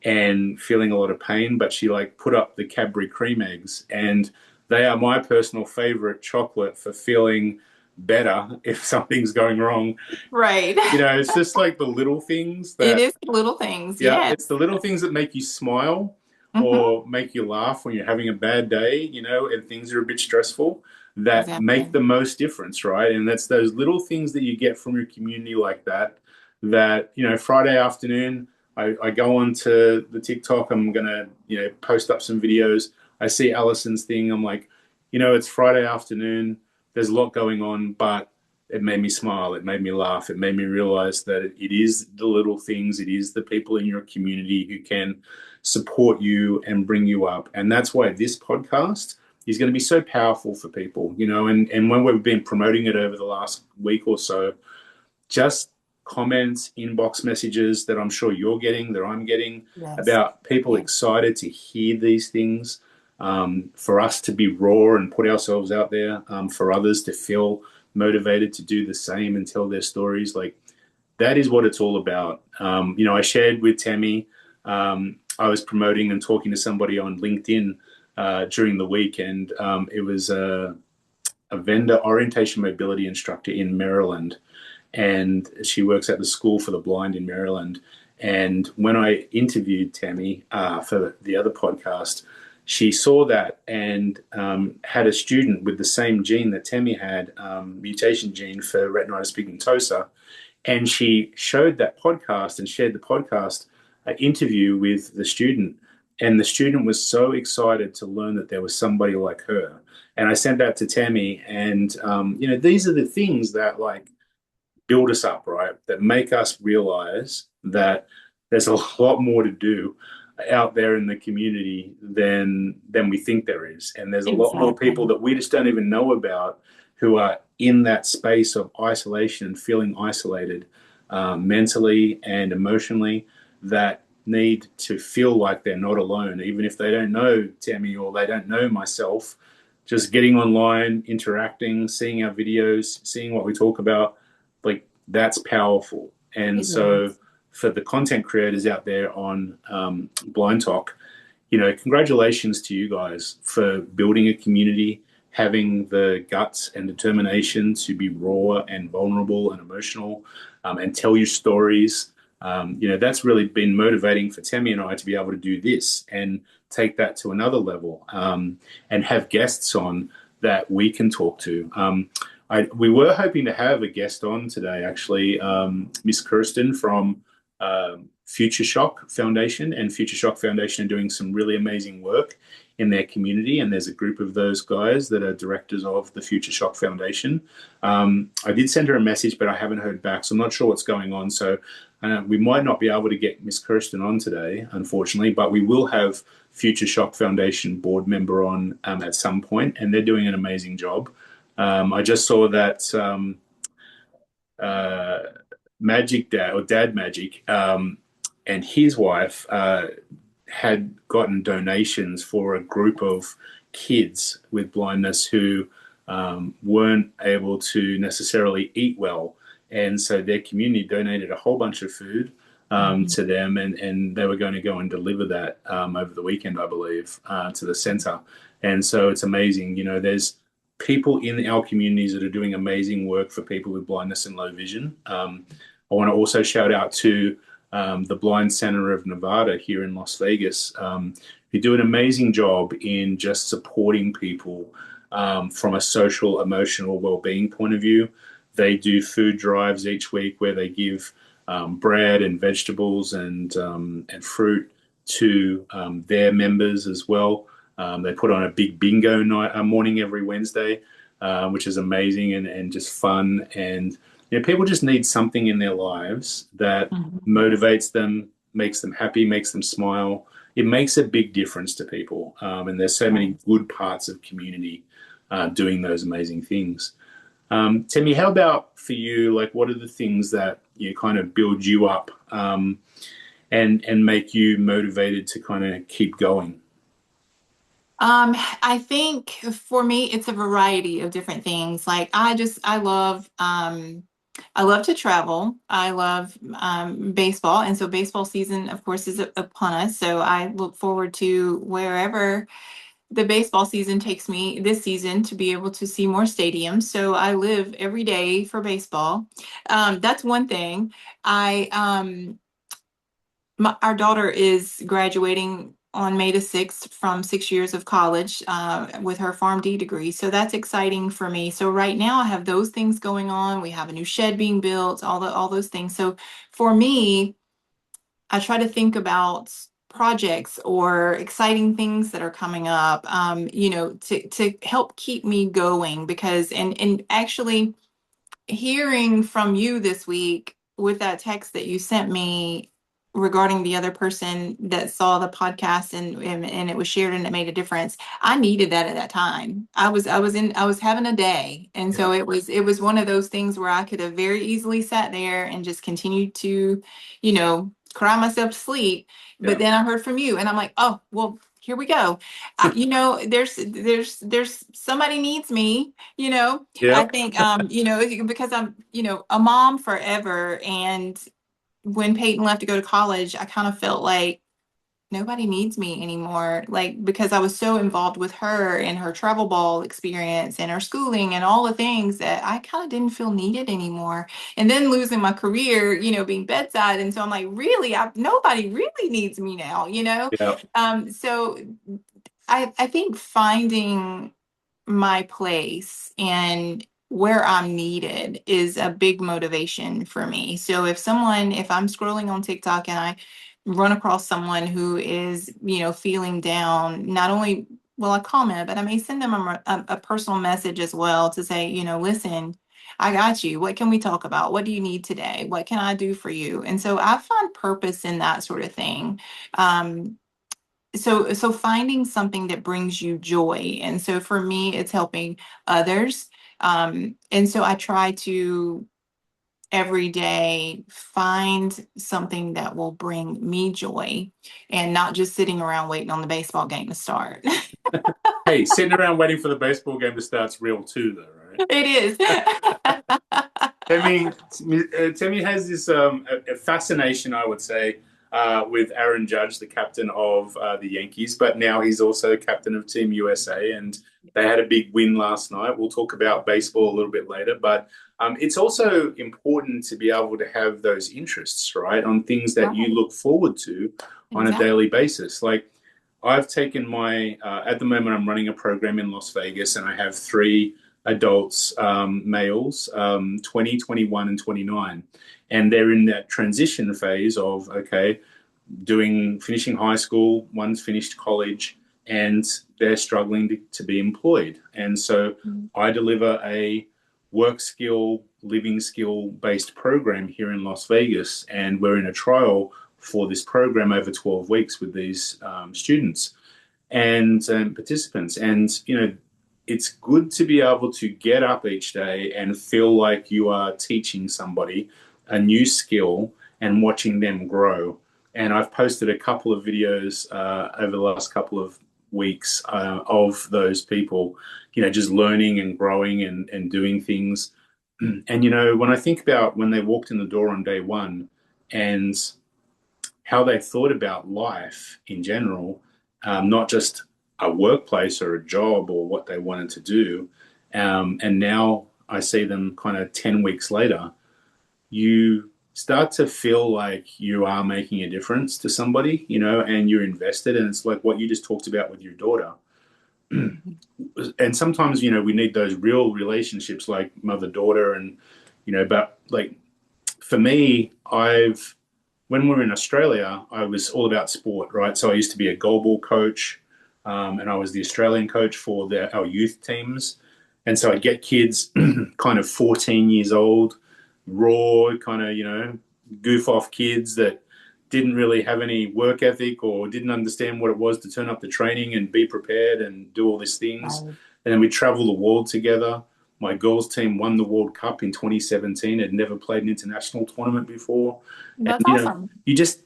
and feeling a lot of pain, but she like put up the Cadbury cream eggs, and they are my personal favorite chocolate for feeling better if something's going wrong. Right. It's just like the little things It that, is the little things. yeah, Yes. it's the little things that make you smile Hmm. or make you laugh when you're having a bad day, and things are a bit stressful, that make Exactly. the most difference, right? And that's those little things that you get from your community like that, Friday afternoon, I go on to the TikTok, I'm going to, post up some videos. I see Allison's thing. I'm like, it's Friday afternoon. There's a lot going on, but it made me smile. It made me laugh. It made me realize that it is the little things. It is the people in your community who can support you and bring you up. And that's why this podcast is going to be so powerful for people, and when we've been promoting it over the last week or so, just comments, inbox messages that I'm sure you're getting, that I'm getting, Yes. about people Yes. excited to hear these things, for us to be raw and put ourselves out there, for others to feel motivated to do the same and tell their stories. Like, that is what it's all about. I shared with Tammy, I was promoting and talking to somebody on LinkedIn during the week, and it was a vendor orientation mobility instructor in Maryland, and she works at the School for the Blind in Maryland. And when I interviewed Tammy for the other podcast, she saw that and had a student with the same gene that Tammy had, mutation gene for retinitis pigmentosa. And she showed that podcast and shared the podcast interview with the student. And the student was so excited to learn that there was somebody like her. And I sent that to Tammy. And, these are the things that like build us up, right? That make us realize that there's a lot more to do out there in the community than we think there is. And there's a lot more people Exactly. that we just don't even know about who are in that space of isolation and feeling isolated, mentally and emotionally, that need to feel like they're not alone, even if they don't know Tammy or they don't know myself. Just getting online, interacting, seeing our videos, seeing what we talk about, like, that's powerful. And It so is. for the content creators out there on BlindTok, congratulations to you guys for building a community, having the guts and determination to be raw and vulnerable and emotional, and tell your stories. That's really been motivating for Tammy and I to be able to do this and take that to another level, and have guests on that we can talk to. We were hoping to have a guest on today, actually, Miss Kirsten from Future Shock Foundation, and Future Shock Foundation are doing some really amazing work in their community. And there's a group of those guys that are directors of the Future Shock Foundation. I did send her a message, but I haven't heard back, so I'm not sure what's going on. So we might not be able to get Miss Kirsten on today, unfortunately, but we will have Future Shock Foundation board member on at some point, and they're doing an amazing job. I just saw that Magic Dad, or Dad Magic, and his wife had gotten donations for a group of kids with blindness who weren't able to necessarily eat well. And so their community donated a whole bunch of food to them, and they were going to go and deliver that over the weekend, I believe, to the center. And so it's amazing. You know, there's people in our communities that are doing amazing work for people with blindness and low vision. I want to also shout out to the Blind Center of Nevada here in Las Vegas, who do an amazing job in just supporting people from a social, emotional well-being point of view. They do food drives each week where they give bread and vegetables and fruit to their members as well. They put on a big bingo night morning every Wednesday, which is amazing and just fun. And you know, people just need something in their lives that motivates them, makes them happy, makes them smile. It makes a big difference to people. And there's so many good parts of community doing those amazing things. Tammy, how about for you? Like, what are the things that you kind of build you up and make you motivated to kind of keep going? I think for me, it's a variety of different things. Like I love to travel. I love baseball. And so baseball season, of course, is upon us. So I look forward to wherever the baseball season takes me this season to be able to see more stadiums. So I live every day for baseball. That's one thing. Our daughter is graduating on May the 6th from 6 years of college with her PharmD degree. So that's exciting for me. So right now I have those things going on. We have a new shed being built, all those things. So for me, I try to think about projects or exciting things that are coming up, to help keep me going because, and actually hearing from you this week with that text that you sent me regarding the other person that saw the podcast and it was shared and it made a difference. I needed that at that time. I was having a day. And so it was one of those things where I could have very easily sat there and just continued to, cry myself to sleep. But then I heard from you and I'm like, oh, well, here we go. There's somebody needs me, I Yep. think, because I'm, a mom forever. And when Peyton left to go to college, I kind of felt like nobody needs me anymore. Like, because I was so involved with her and her travel ball experience and her schooling and all the things that I kind of didn't feel needed anymore. And then losing my career, being bedside. And so I'm like, really, nobody really needs me now. Yep. So I think finding my place and where I'm needed is a big motivation for me. So if I'm scrolling on TikTok and I run across someone who is, feeling down, not only will I comment, but I may send them a personal message as well to say, listen, I got you. What can we talk about? What do you need today? What can I do for you? And so I find purpose in that sort of thing. So finding something that brings you joy. And so for me, it's helping others. And so I try to every day find something that will bring me joy and not just sitting around waiting on the baseball game to start. Hey, sitting around waiting for the baseball game to start's real too, though, right? It is. Timmy has this a fascination, I would say, with Aaron Judge, the captain of the Yankees, but now he's also captain of Team USA, and they had a big win last night. We'll talk about baseball a little bit later, but it's also important to be able to have those interests, right, on things that you look forward to on a daily basis. Like I've taken at the moment, I'm running a program in Las Vegas, and I have 3 adults, males, 20, 21, and 29. And they're in that transition phase of, okay, finishing high school, one's finished college, and they're struggling to be employed. And so I deliver a work skill, living skill based program here in Las Vegas, and we're in a trial for this program over 12 weeks with these students and participants. And, it's good to be able to get up each day and feel like you are teaching somebody a new skill and watching them grow. And I've posted a couple of videos over the last couple of weeks of those people, just learning and growing and doing things. And, when I think about when they walked in the door on day one and how they thought about life in general, not just a workplace or a job or what they wanted to do. And now I see them kind of 10 weeks later, you start to feel like you are making a difference to somebody, and you're invested. And it's like what you just talked about with your daughter. And sometimes, we need those real relationships like mother-daughter and, but like for me, when we were in Australia, I was all about sport, right? So I used to be a goalball coach. And I was the Australian coach for our youth teams. And so I'd get kids kind of 14 years old, raw, kind of, goof off kids that didn't really have any work ethic or didn't understand what it was to turn up to training and be prepared and do all these things. And then we travel the world together. My girls team won the World Cup in 2017. Had never played an international tournament before. That's And, awesome.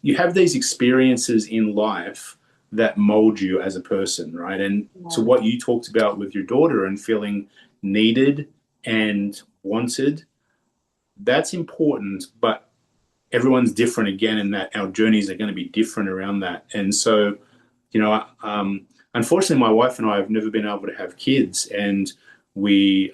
you have these experiences in life that mold you as a person, right? And to what you talked about with your daughter and feeling needed and wanted, that's important, but everyone's different again, and that our journeys are going to be different around that. And so, unfortunately, my wife and I have never been able to have kids, and we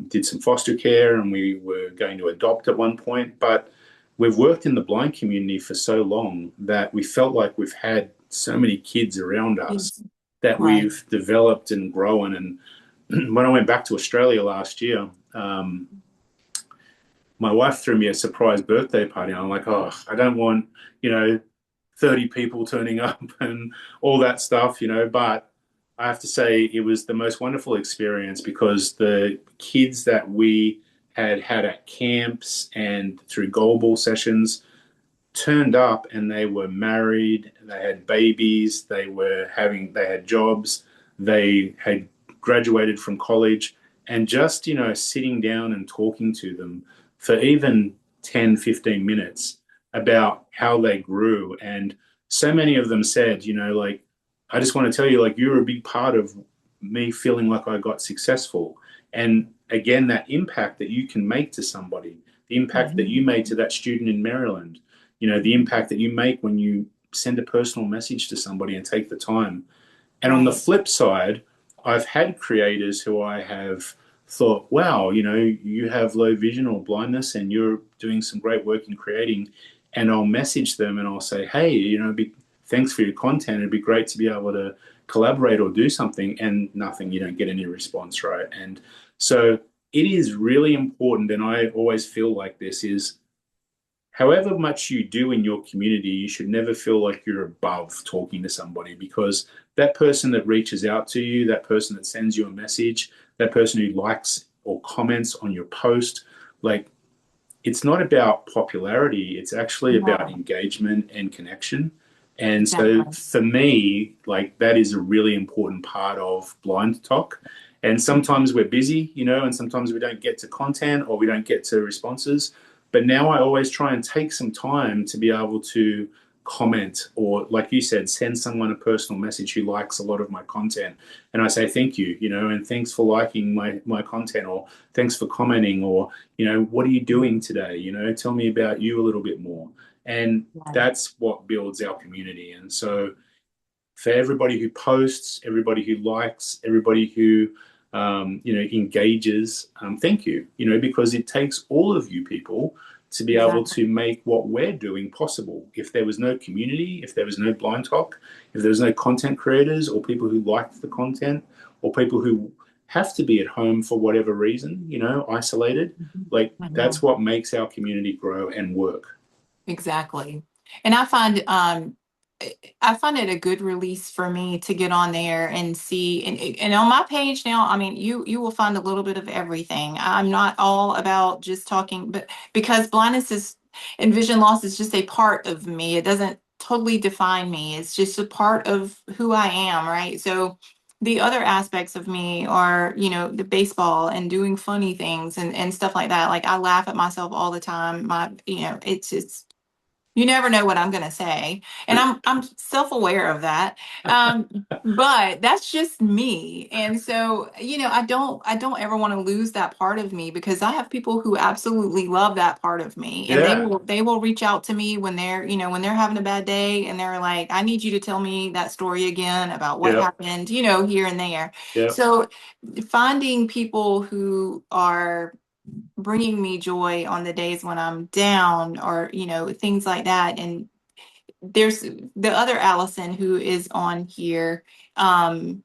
did some foster care and we were going to adopt at one point, but we've worked in the blind community for so long that we felt like we've had so many kids around us that we've developed and grown. And when I went back to Australia last year, my wife threw me a surprise birthday party. And I'm like, oh, I don't want, 30 people turning up and all that stuff, but I have to say it was the most wonderful experience because the kids that we had at camps and through goalball sessions turned up and they were married, they had babies, they had jobs, they had graduated from college, and just, sitting down and talking to them for even 10, 15 minutes about how they grew. And so many of them said, like, I just want to tell you, like, you're a big part of me feeling like I got successful. And again, that impact that you can make to somebody, the impact that you made to that student in Maryland, the impact that you make when you send a personal message to somebody and take the time. And on the flip side, I've had creators who I have thought, wow, you have low vision or blindness and you're doing some great work in creating. And I'll message them and I'll say, hey, thanks for your content. It'd be great to be able to collaborate or do something. And nothing, you don't get any response, right? And so it is really important. And I always feel like this is, however much you do in your community, you should never feel like you're above talking to somebody, because that person that reaches out to you, that person that sends you a message, that person who likes or comments on your post, like, it's not about popularity. It's actually about engagement and connection. And so for me, like, that is a really important part of BlindTok. And sometimes we're busy, and sometimes we don't get to content or we don't get to responses. But now I always try and take some time to be able to comment, or like you said, send someone a personal message who likes a lot of my content. And I say, thank you, and thanks for liking my content, or thanks for commenting, or, what are you doing today? Tell me about you a little bit more. And that's what builds our community. And so for everybody who posts, everybody who likes, everybody who engages, thank you, because it takes all of you people to be able to make what we're doing possible. If there was no community, if there was no BlindTok, if there was no content creators or people who liked the content or people who have to be at home for whatever reason, isolated. Like that's Mhm. what makes our community grow and work. Exactly. And I find it a good release for me to get on there and see and on my page now, I mean, you will find a little bit of everything. I'm not all about just talking, but because blindness is and vision loss is just a part of me. It doesn't totally define me. It's just a part of who I am, right? So the other aspects of me are, the baseball and doing funny things and stuff like that. Like I laugh at myself all the time. It's you never know what I'm going to say, and I'm self-aware of that. But that's just me, and so I don't ever want to lose that part of me because I have people who absolutely love that part of me, and they Yeah, will reach out to me when they're having a bad day, and they're like, I need you to tell me that story again about what yep, happened, here and there. yep, So finding people who are bringing me joy on the days when I'm down or, things like that. And there's the other Allison who is on here. Um,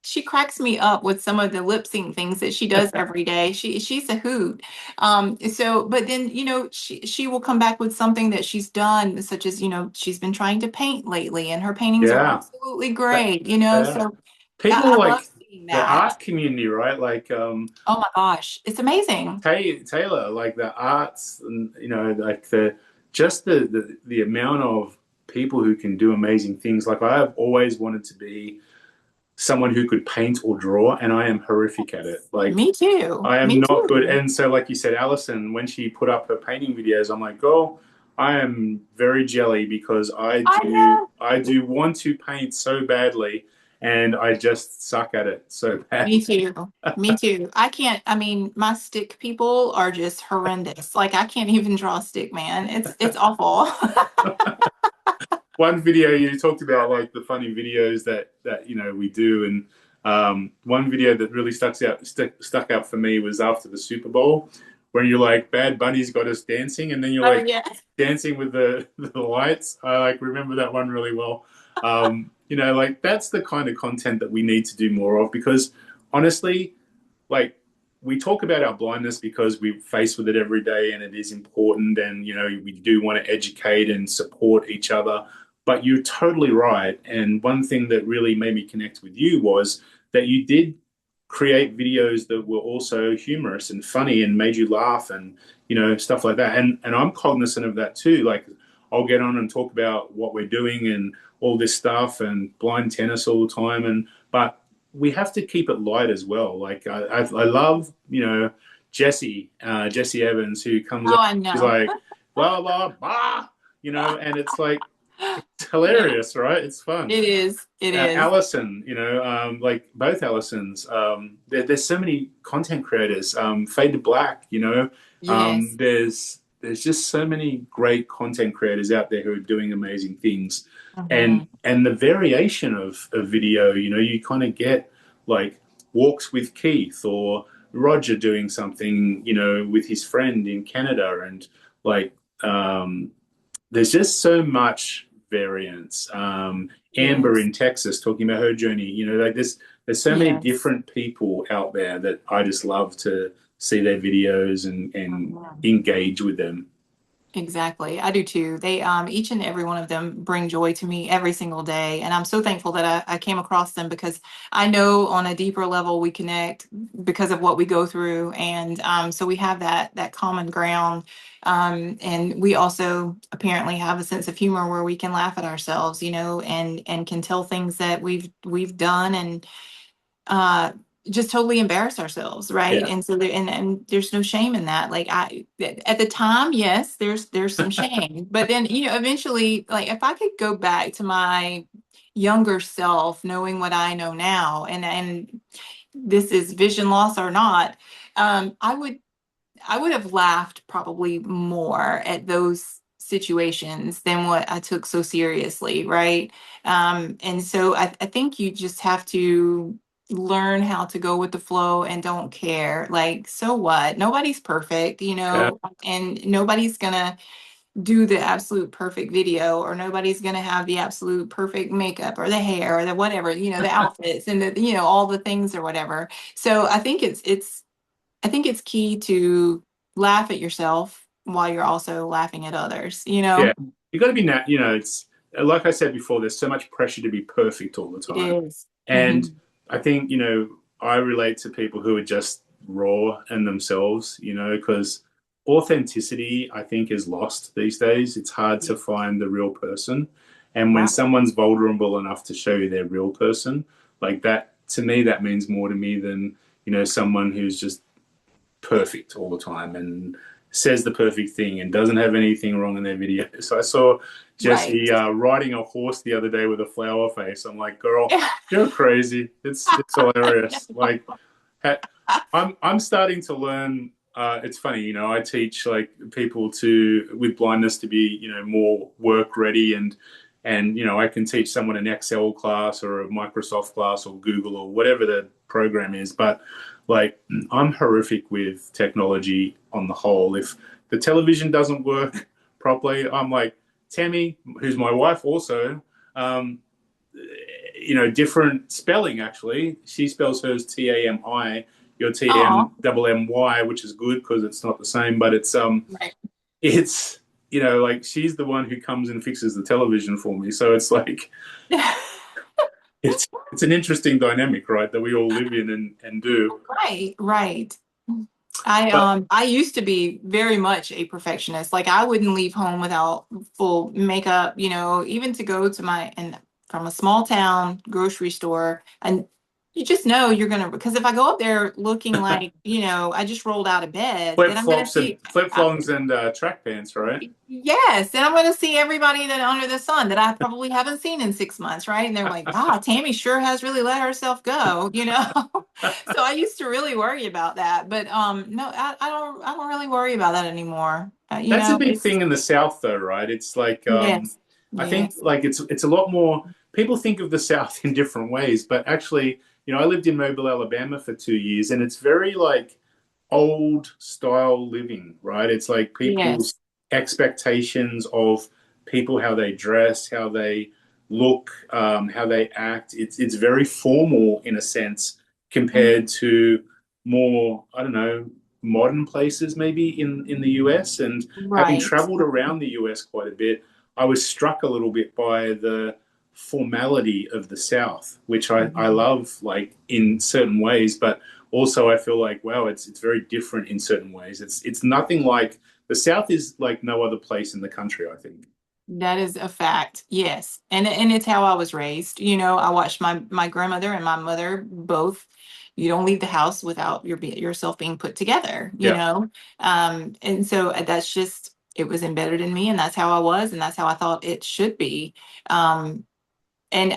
she cracks me up with some of the lip sync things that she does every day. She's a hoot. But then, she will come back with something that she's done, such as, she's been trying to paint lately and her paintings are yeah, absolutely that, great, yeah. so People I love like seeing the that. art community, right? Like Oh my gosh, it's amazing. Taylor, like the arts, and like the amount of people who can do amazing things. Like I have always wanted to be someone who could paint or draw, and I am horrific at it. Like Me too. I am Me not good. too. And so, like you said, Alison, when she put up her painting videos, I'm like, oh, I am very jelly because I I do know. I do want to paint so badly, and I just suck at it so bad. Me too. Me too. I can't, I mean, my stick people are just horrendous. Like I can't even draw a stick, man. It's awful. One video you talked about, like the funny videos that we do, and one video that really stuck out for me was after the Super Bowl, where you're like, Bad Bunny's got us dancing, and then you're Oh like yeah. dancing with the lights. I like remember that one really well. Like that's the kind of content that we need to do more of because honestly, like we talk about our blindness because we face with it every day and it is important and we do want to educate and support each other, but you're totally right. And one thing that really made me connect with you was that you did create videos that were also humorous and funny and made you laugh and stuff like that, and I'm cognizant of that too. Like I'll get on and talk about what we're doing and all this stuff and blind tennis all the time, and but we have to keep it light as well. Like I love Jesse Evans who comes Oh, on. I He's know. like blah blah blah, and it's like it's Yeah, hilarious, right? It's fun. it is. It is. Allison, like both Allisons, there's so many content creators. Fade to Black, Yes. there's just so many great content creators out there who are doing amazing things, Mhm. and the variation of video, you kind of get like walks with Keith or Roger doing something, with his friend in Canada, and like there's just so much variance. Amber Yes. in Texas talking about her journey. Like there's so many Yes. different people out there that I just love to see their videos and Mhm. engage with them. Exactly. I do too. They each and every one of them bring joy to me every single day. And I'm so thankful that I came across them because I know on a deeper level we connect because of what we go through. And so we have that common ground. And we also apparently have a sense of humor where we can laugh at ourselves, and can tell things that we've done and uh just totally embarrass ourselves, right? Yeah, And so and there's no shame in that. Like I at the time, yes, there's some shame, but then eventually, like if I could go back to my younger self knowing what I know now, and this is vision loss or not, I would have laughed probably more at those situations than what I took so seriously, right? And so I think you just have to learn how to go with the flow and don't care. Like, so what? Nobody's perfect, yeah, and nobody's gonna do the absolute perfect video, or nobody's going to have the absolute perfect makeup or the hair or the whatever, the outfits and the, all the things or whatever. So I think I think it's key to laugh at yourself while you're also laughing at others. Yeah, you got to be it's like I said before, there's so much pressure to be perfect all the It time. is. And Mhm. I think, I relate to people who are just raw and themselves, because authenticity, I think, is lost these days. It's hard to find the real person. And when Right. someone's vulnerable enough to show you their real person, like that, to me, that means more to me than, someone who's just perfect all the time and says the perfect thing and doesn't have anything wrong in their video. So I saw Right. Jessie riding a horse the other day with a flower face. I'm like, girl, you're crazy. It's hilarious. Like, I'm starting to learn. It's funny, I teach like people to with blindness to be, more work ready and I can teach someone an Excel class or a Microsoft class or Google or whatever the program is, but like I'm horrific with technology on the whole. If the television doesn't work properly, I'm like Tammy, who's my wife also. Um, different spelling actually. She spells hers Tami, your Oh, TMMY, which is good because it's not the same, but right. it's like she's the one who comes and fixes the television for me. So it's like it's an interesting dynamic, right, that we all live in and do. Right, right. But I used to be very much a perfectionist. Like I wouldn't leave home without full makeup, even to go to and from a small town grocery store, and you just know you're gonna, because if I go up there looking like, I just rolled out of bed, then I'm gonna see flip flops and track pants, right? yes, then I'm going to see everybody that under the sun that I probably haven't seen in 6 months, right? And they're like, "Wow, Tammy sure has really let herself go." So I used to really worry about that, but no, I don't really worry about that anymore. That's a big It's thing in the South, though, right? It's like yes, I think yes, like it's a lot more. People think of the South in different ways, but actually, I lived in Mobile, Alabama for 2 years, and it's very like old style living, right? It's like people's yes, expectations of people, how they dress, how they look, how they act. It's very formal in a sense mm, compared to more, I don't know, modern places maybe in the US. And having right, traveled around the US quite a bit, I was struck a little bit by the formality of the South, which I mhm. love like in certain ways, but also I feel like wow, it's very different in certain ways. It's nothing like the South is like no other place in the country, I think. That is a fact. Yes. And it's how I was raised. I watched my grandmother and my mother both. You don't leave the house without yourself being put together, you Yeah, know? And so that's just it was embedded in me, and that's how I was, and that's how I thought it should be. Um, and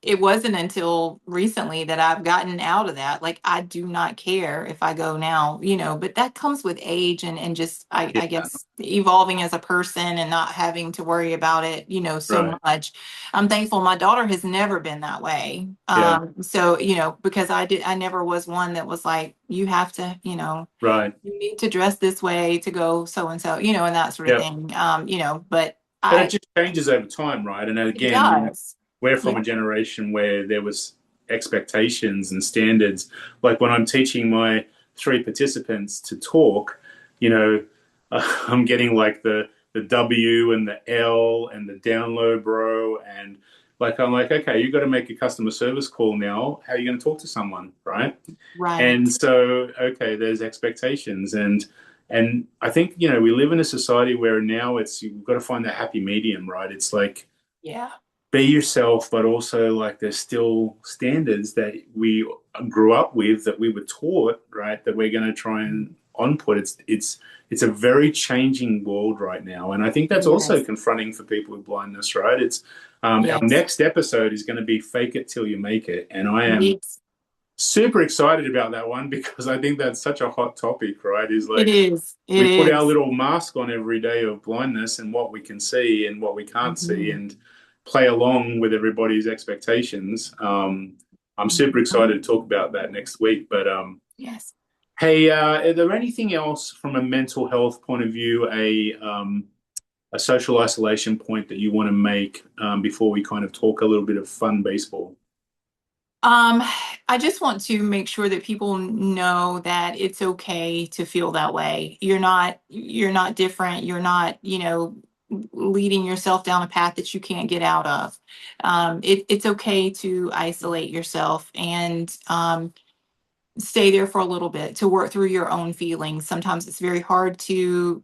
it wasn't until recently that I've gotten out of that. Like, I do not care if I go now, but that comes with age and just, I yeah, guess, evolving as a person and not having to worry about it, so right, much. I'm thankful my daughter has never been that way. yeah, So, because I never was one that was like, you have to, right, you need to dress this way to go so and so, and that sort of yeah. thing. But And it I, just changes over time, right? And it again, does. we're from Yeah. a generation where there was expectations and standards. Like when I'm teaching my three participants to talk, you know, I'm getting like the W and the L and the down low bro and like I'm like, okay, you got to make a customer service call now. How are you going to talk to someone, right? Right. And so, okay, there's expectations and I think, we live in a society where now it's you've got to find that happy medium, right? It's like Yeah. be yourself, but also like there's still standards that we grew up with that we were taught, right? That we're going to try and on put. It's a very changing world right now, and I think that's also Yes. confronting for people with blindness, right? It's our Yes. next episode is going to be fake it till you make it, and I am Yes. super excited about that one because I think that's such a hot topic, right? Is It like is. It we put our is. little mask on every day of blindness and what we can see and what we can't see Mhm. and play along with everybody's expectations. I'm super excited to Mhm. talk about that next week. But Yes. hey, are there anything else from a mental health point of view, a social isolation point that you want to make before we kind of talk a little bit of fun baseball? Um, I just want to make sure that people know that it's okay to feel that way. You're not different. You're not, leading yourself down a path that you can't get out of. It's okay to isolate yourself and stay there for a little bit to work through your own feelings. Sometimes it's very hard to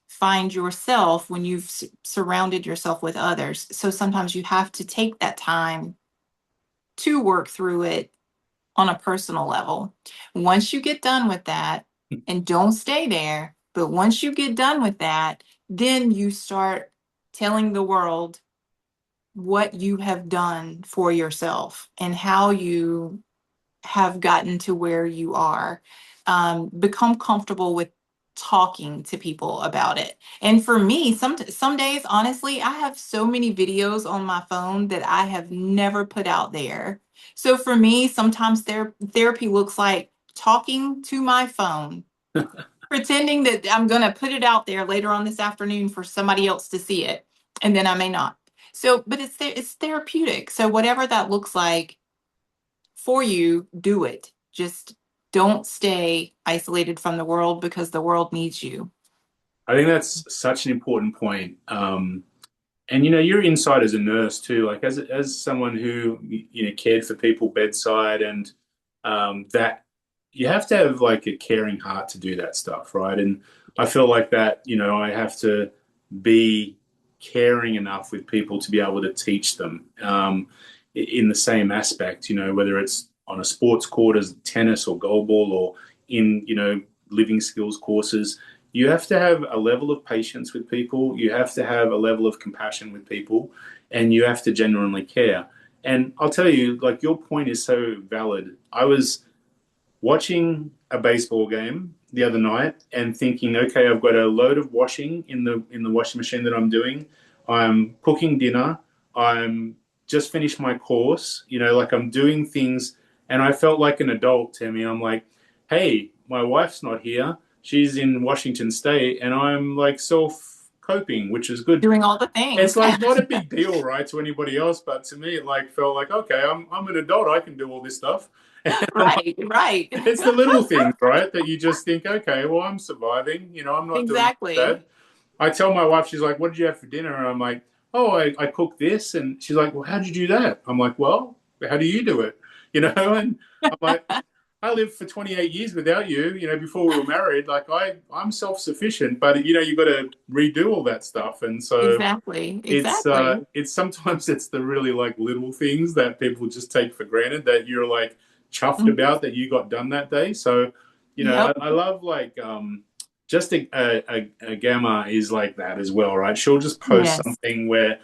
find yourself when you've surrounded yourself with others. So sometimes you have to take that time to work through it on a personal level. Once you get done with that, and don't stay there, but once you get done with that, then you start telling the world what you have done for yourself and how you have gotten to where you are. Become comfortable with talking to people about it. And for me, some days, honestly, I have so many videos on my phone that I have never put out there. So for me, sometimes therapy looks like talking to my phone, pretending that I'm going to put it out there later on this afternoon for somebody else to see it, and then I may not. So, but it's therapeutic. So whatever that looks like for you, do it. Just don't stay isolated from the world because the world needs you. I think that's such an important point. And you're inside as a nurse too, like as someone who cared for people bedside, and that you have to have like a caring heart to do that stuff, right? And I feel like that, I have to be caring enough with people to be able to teach them in the same aspect, whether it's on a sports court as tennis or goalball, or in living skills courses. You have to have a level of patience with people. You have to have a level of compassion with people, and you have to genuinely care. And I'll tell you, like, your point is so valid. I was watching a baseball game the other night and thinking, okay, I've got a load of washing in the washing machine that I'm doing. I'm cooking dinner. I'm just finished my course. Like, I'm doing things, and I felt like an adult, Tammy. I'm like, hey, my wife's not here. She's in Washington State, and I'm like self coping, which is good. Doing all the It's things. like not a big deal, right, to anybody else, but to me, it like felt like, okay, I'm an adult. I can do all this stuff. And I'm like, Right, right. it's the little things, right, that you just think, okay, well, I'm surviving. I'm not doing Exactly. bad. I tell my wife, she's like, what did you have for dinner? And I'm like, oh, I cooked this. And she's like, well, how did you do that? I'm like, well, how do you do it? And I'm like, I lived for 28 years without you, before we were married. Like, I'm self-sufficient, but you got to redo all that stuff. And so Exactly. it's Exactly. it's sometimes it's the really like little things that people just take for granted that you're like chuffed Mhm. about that you got done that day. So Yep. I love like just a gamma is like that as well, right? She'll just post Yes. something where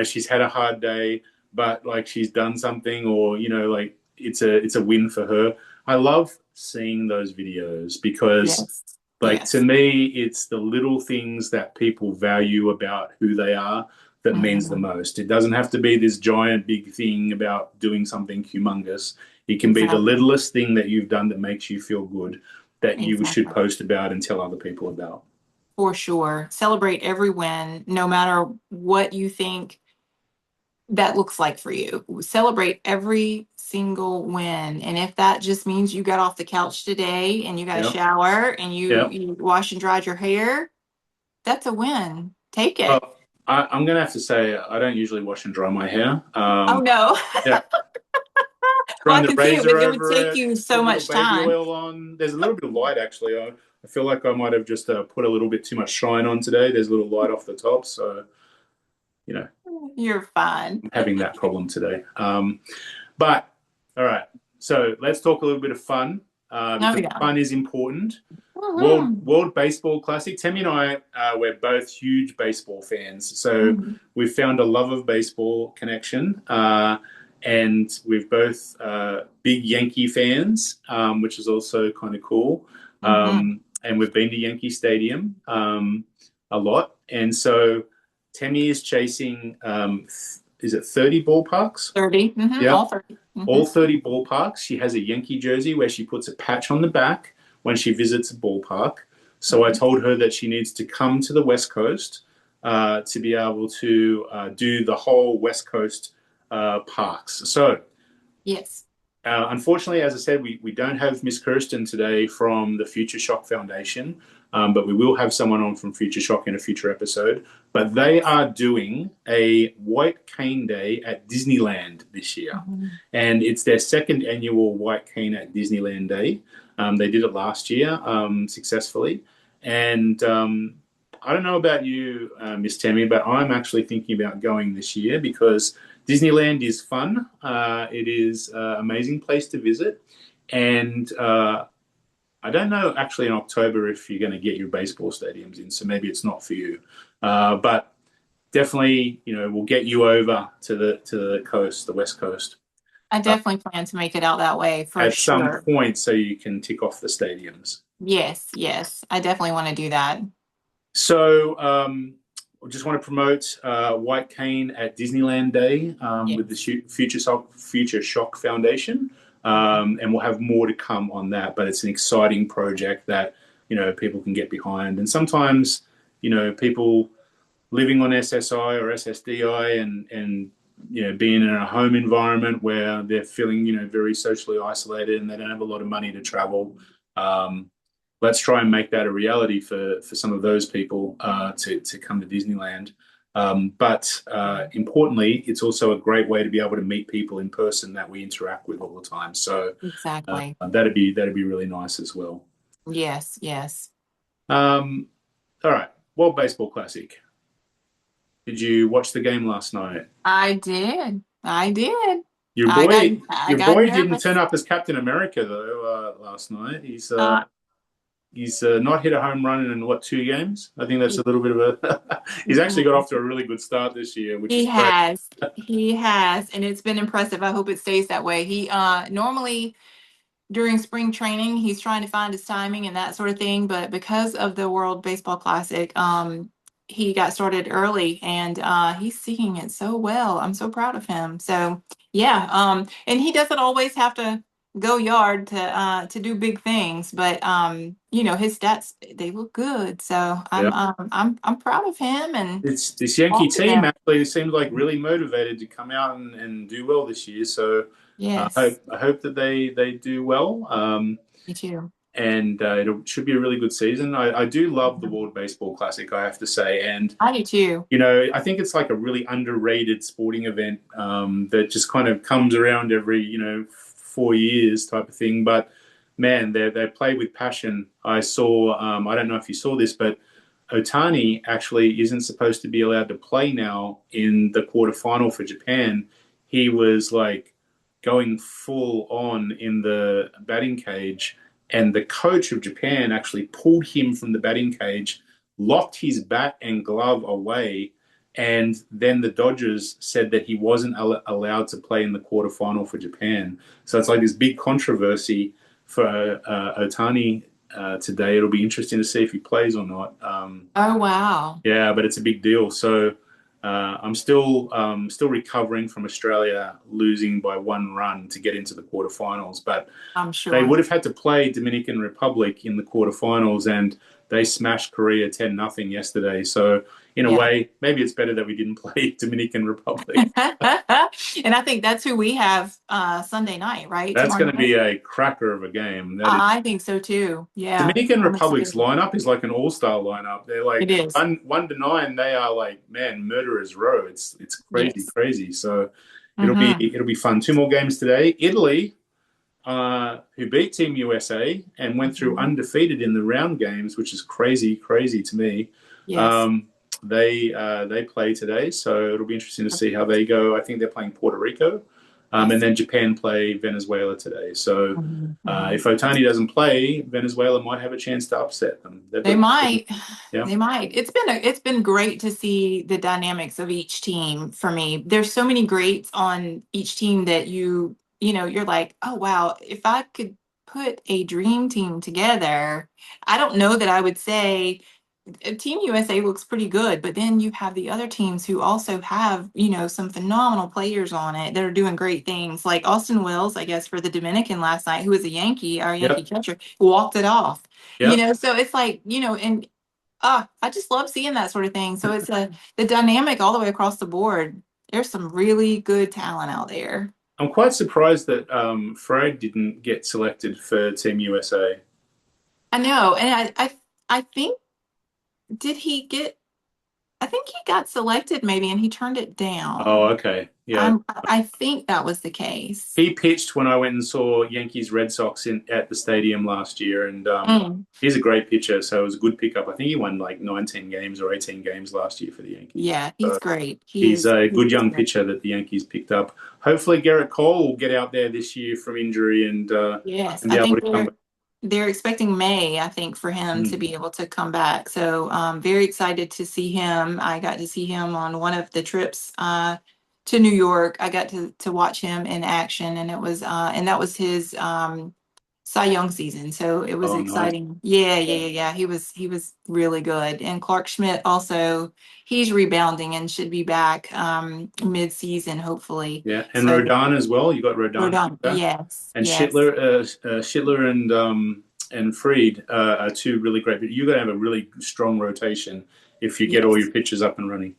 she's had a hard day, but like she's done something, or like it's a win for her. I love seeing those videos because, Yes. like, to Yes. me, it's the little things that people value about who they are that means the Mhm. most. It doesn't have to be this giant big thing about doing something humongous. It can be the Exactly. littlest thing that you've done that makes you feel good, that you should Exactly. post about and tell other people about. For sure. Celebrate every win, no matter what you think that looks like for you. Celebrate every single win. And if that just means you got off the couch today and you got a Yeah. shower and you, Yeah. you wash and dried your hair, that's a win. Take Well, it. I'm going to have to say I don't usually wash and dry my hair. Oh no. Yeah. Well, Run I the can see it, razor but it would over take it, you so put a little much baby time. oil on. There's a little bit of light, actually. I feel like I might have just put a little bit too much shine on today. There's a little light off the top. So, you know, You're fine. I'm having that problem today. But, all right. So let's talk a little bit of fun Oh because yeah. fun is important. World Mhm. World Baseball Classic. Tammy and I, we're both huge baseball fans, so Mhm. we've found a love of baseball connection, and we've both big Yankee fans, which is also kind of cool. Mhm. And we've been to Yankee Stadium a lot, and so Tammy is chasing. Is it 30 ballparks? 30. All Yep, 30. all 30 ballparks. She has a Yankee jersey where she puts a patch on the back when she visits a ballpark. So I Mhm. told her that she needs to come to the West Coast to be able to do the whole West Coast parks. So, Yes. unfortunately, as I said, we don't have Miss Kirsten today from the Future Shock Foundation, but we will have someone on from Future Shock in a future episode. But they are doing a White Cane Day at Disneyland this year. Mhm. And it's their second annual White Cane at Disneyland Day. They did it last year successfully. And I don't know about you, Miss Tammy, but I'm actually thinking about going this year because Disneyland is fun. It is an amazing place to visit. And I don't know actually in October if you're going to get your baseball stadiums in, so maybe it's not for you. But definitely, we'll get you over to the coast, the West Coast, I uh, definitely plan to make it out that way for at some sure. point so you can tick off the stadiums. Yes, yes. I definitely want to do that. So, I just want to promote White Cane at Disneyland Day with the Yes. Future Shock Foundation, and we'll have more to come on that. But it's an exciting project that people can get behind, and sometimes people living on SSI or SSDI and being in a home environment where they're feeling very socially isolated and they don't have a lot of money to travel. Um, let's try and make that a reality for some of those people to come to Disneyland. But importantly, it's also a great way to be able to meet people in person that we interact with all the time. So Exactly. that'd be really nice as well. Yes, yes. Um, all right, World Baseball Classic. Did you watch the game last night? I did. I did. Your I got boy, I your got boy didn't turn nervous. up as Captain America though last night. He's Uh, He's not hit a home run in what 2 games? I think that's a little bit of a. He's actually got off to a really good start this year, which he is great. has. He has, and it's been impressive. I hope it stays that way. He normally during spring training, he's trying to find his timing and that sort of thing. But because of the World Baseball Classic, he got started early and he's singing it so well. I'm so proud of him. So yeah, and he doesn't always have to go yard to do big things, but his stats they look good. So Yeah, I'm proud of him and it's this Yankee all of team them. actually seems like really motivated to come out and do well this year. So Yes, I hope that they do well. me too. And it should be a really good season. I do love the World Baseball Classic, I have to say, and I do too. I think it's like a really underrated sporting event that just kind of comes around every 4 years type of thing. But man, they play with passion. I saw. I don't know if you saw this, but Otani actually isn't supposed to be allowed to play now in the quarterfinal for Japan. He was like going full on in the batting cage, and the coach of Japan actually pulled him from the batting cage, locked his bat and glove away, and then the Dodgers said that he wasn't allowed to play in the quarterfinal for Japan. So it's like this big controversy for Otani today. It'll be interesting to see if he plays or not. Oh wow. Yeah, but it's a big deal. So I'm still recovering from Australia losing by 1 run to get into the quarterfinals, but I'm they would sure. have had to play Dominican Republic in the quarterfinals, and they smashed Korea 10-0 yesterday. So in a Yeah. way, maybe it's better that we didn't play Dominican Republic. And I think that's who we have Sunday night, right? That's Tomorrow going to night. be a cracker of a game. That is. I think so too. Yeah. Dominican I'm Republic's excited. lineup is like an all-star lineup. They're It like is. one to nine. They are like man, murderers row. It's crazy, Yes. crazy. So Mm-hmm. it'll be fun. Two more games today. Italy, who beat Team USA and went through Hmm. undefeated in the round games, which is crazy, crazy to me. Yes. Um, they play today, so it'll be interesting to see how they go. I think they're playing Puerto Rico, and Yes. then Japan play Venezuela today. So Hmm. Hmm. if Otani doesn't play, Venezuela might have a chance to upset them. They've They got, might. yeah, They might. It's been great to see the dynamics of each team for me. There's so many greats on each team that you're like, oh wow, if I could put a dream team together, I don't know that I would say Team USA looks pretty good, but then you have the other teams who also have, some phenomenal players on it that are doing great things. Like Austin Wells, I guess, for the Dominican last night, who was a Yankee, our Yankee yep, catcher, walked it off. yep, So it's like, and I just love seeing that sort of thing. So it's the dynamic all the way across the board. There's some really good talent out there. I'm quite surprised that Fred didn't get selected for Team USA. I know, and I think did he get? I think he got selected maybe, and he turned it Oh, down. okay. Yeah. I think that was the case. He pitched when I went and saw Yankees Red Sox at the stadium last year, and Mm, he's a great pitcher, so it was a good pickup. I think he won like 19 games or 18 games last year for the Yankees. yeah, he's So great. he's a He good is young great. pitcher that the Yankees picked up. Hopefully, Garrett Cole will get out there this year from injury Yes, and be I able think to come back. they're expecting May, I think, for him to Mm. be able to come back. So very excited to see him. I got to see him on one of the trips to New York. I got to watch him in action, and it was and that was his Cy Young season. So it was Oh, nice. exciting. Yeah, yeah, Yeah. yeah, yeah. He was really good. And Clark Schmidt also, he's rebounding and should be back mid-season, hopefully. Yeah, and So Rodan as well. You got Rodan Rodon, back, yes, and yes. Schittler and Freed are two really great. But you're going to have a really strong rotation if you get all Yes. your pitches up and running.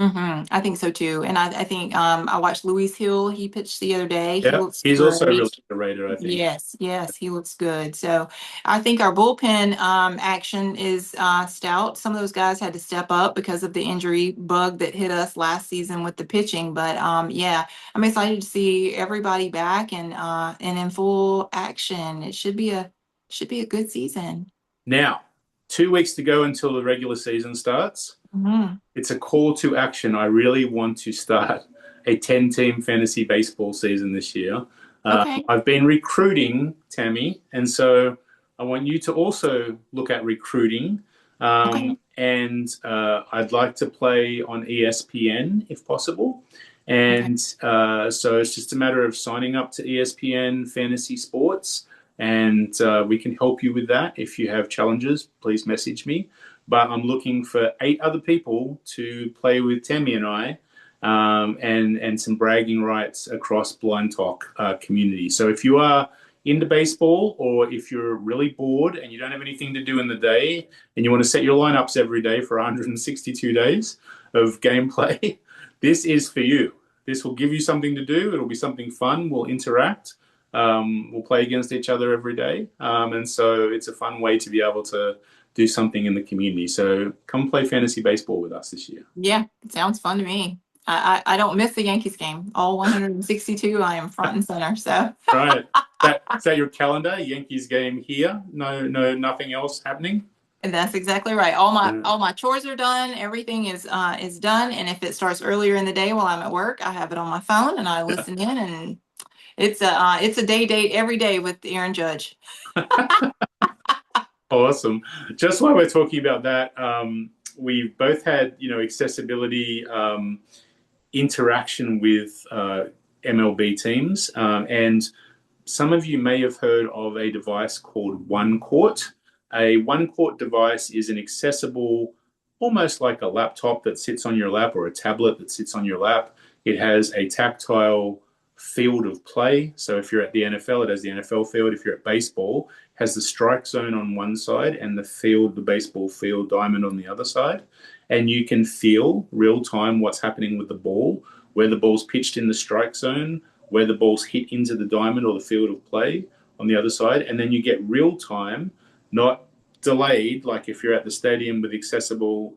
I think so too. And I think I watched Luis Hill. He pitched the other day. He Yeah, looks he's also really great. underrated, I think. Yes, yes, he looks good. So I think our bullpen action is stout. Some of those guys had to step up because of the injury bug that hit us last season with the pitching. But yeah, I'm excited to see everybody back and in full action. It should be a good season. Now, 2 weeks to go until the regular season starts. Mhm. It's a call to action. I really want to start a 10-team fantasy baseball season this year. Okay. I've been recruiting, Tammy, and so I want you to also look at recruiting. Okay. And I'd like to play on ESPN if possible. Okay. And so it's just a matter of signing up to ESPN Fantasy Sports, and we can help you with that. If you have challenges, please message me. But I'm looking for 8 other people to play with Tammy and I, and some bragging rights across BlindTok community. So if you are into baseball, or if you're really bored and you don't have anything to do in the day and you want to set your lineups every day for 162 days of gameplay, this is for you. This will give you something to do. It'll be something fun. We'll interact. We'll play against each other every day. And so it's a fun way to be able to do something in the community. So come play fantasy baseball with us this year. Yeah, it sounds fun to me. I don't miss the Yankees game. All 162, I am front and center. So Right. Is that your calendar? Yankees game here? No, no, nothing else happening? and that's exactly right. All my Yeah. all my chores are done. Everything is done. And if it starts earlier in the day while I'm at work, I have it on my phone and I listen in. And it's a day date every day with Aaron Judge. Awesome. Just while we're talking about that, we've both had, accessibility interaction with MLB teams. And some of you may have heard of a device called One Court. A One Court device is an accessible, almost like a laptop that sits on your lap, or a tablet that sits on your lap. It has a tactile field of play. So if you're at the NFL, it has the NFL field. If you're at baseball, it has the strike zone on one side and the baseball field diamond on the other side. And you can feel real time what's happening with the ball, where the ball's pitched in the strike zone, where the ball's hit into the diamond or the field of play on the other side. And then you get real time, not delayed, like if you're at the stadium with accessible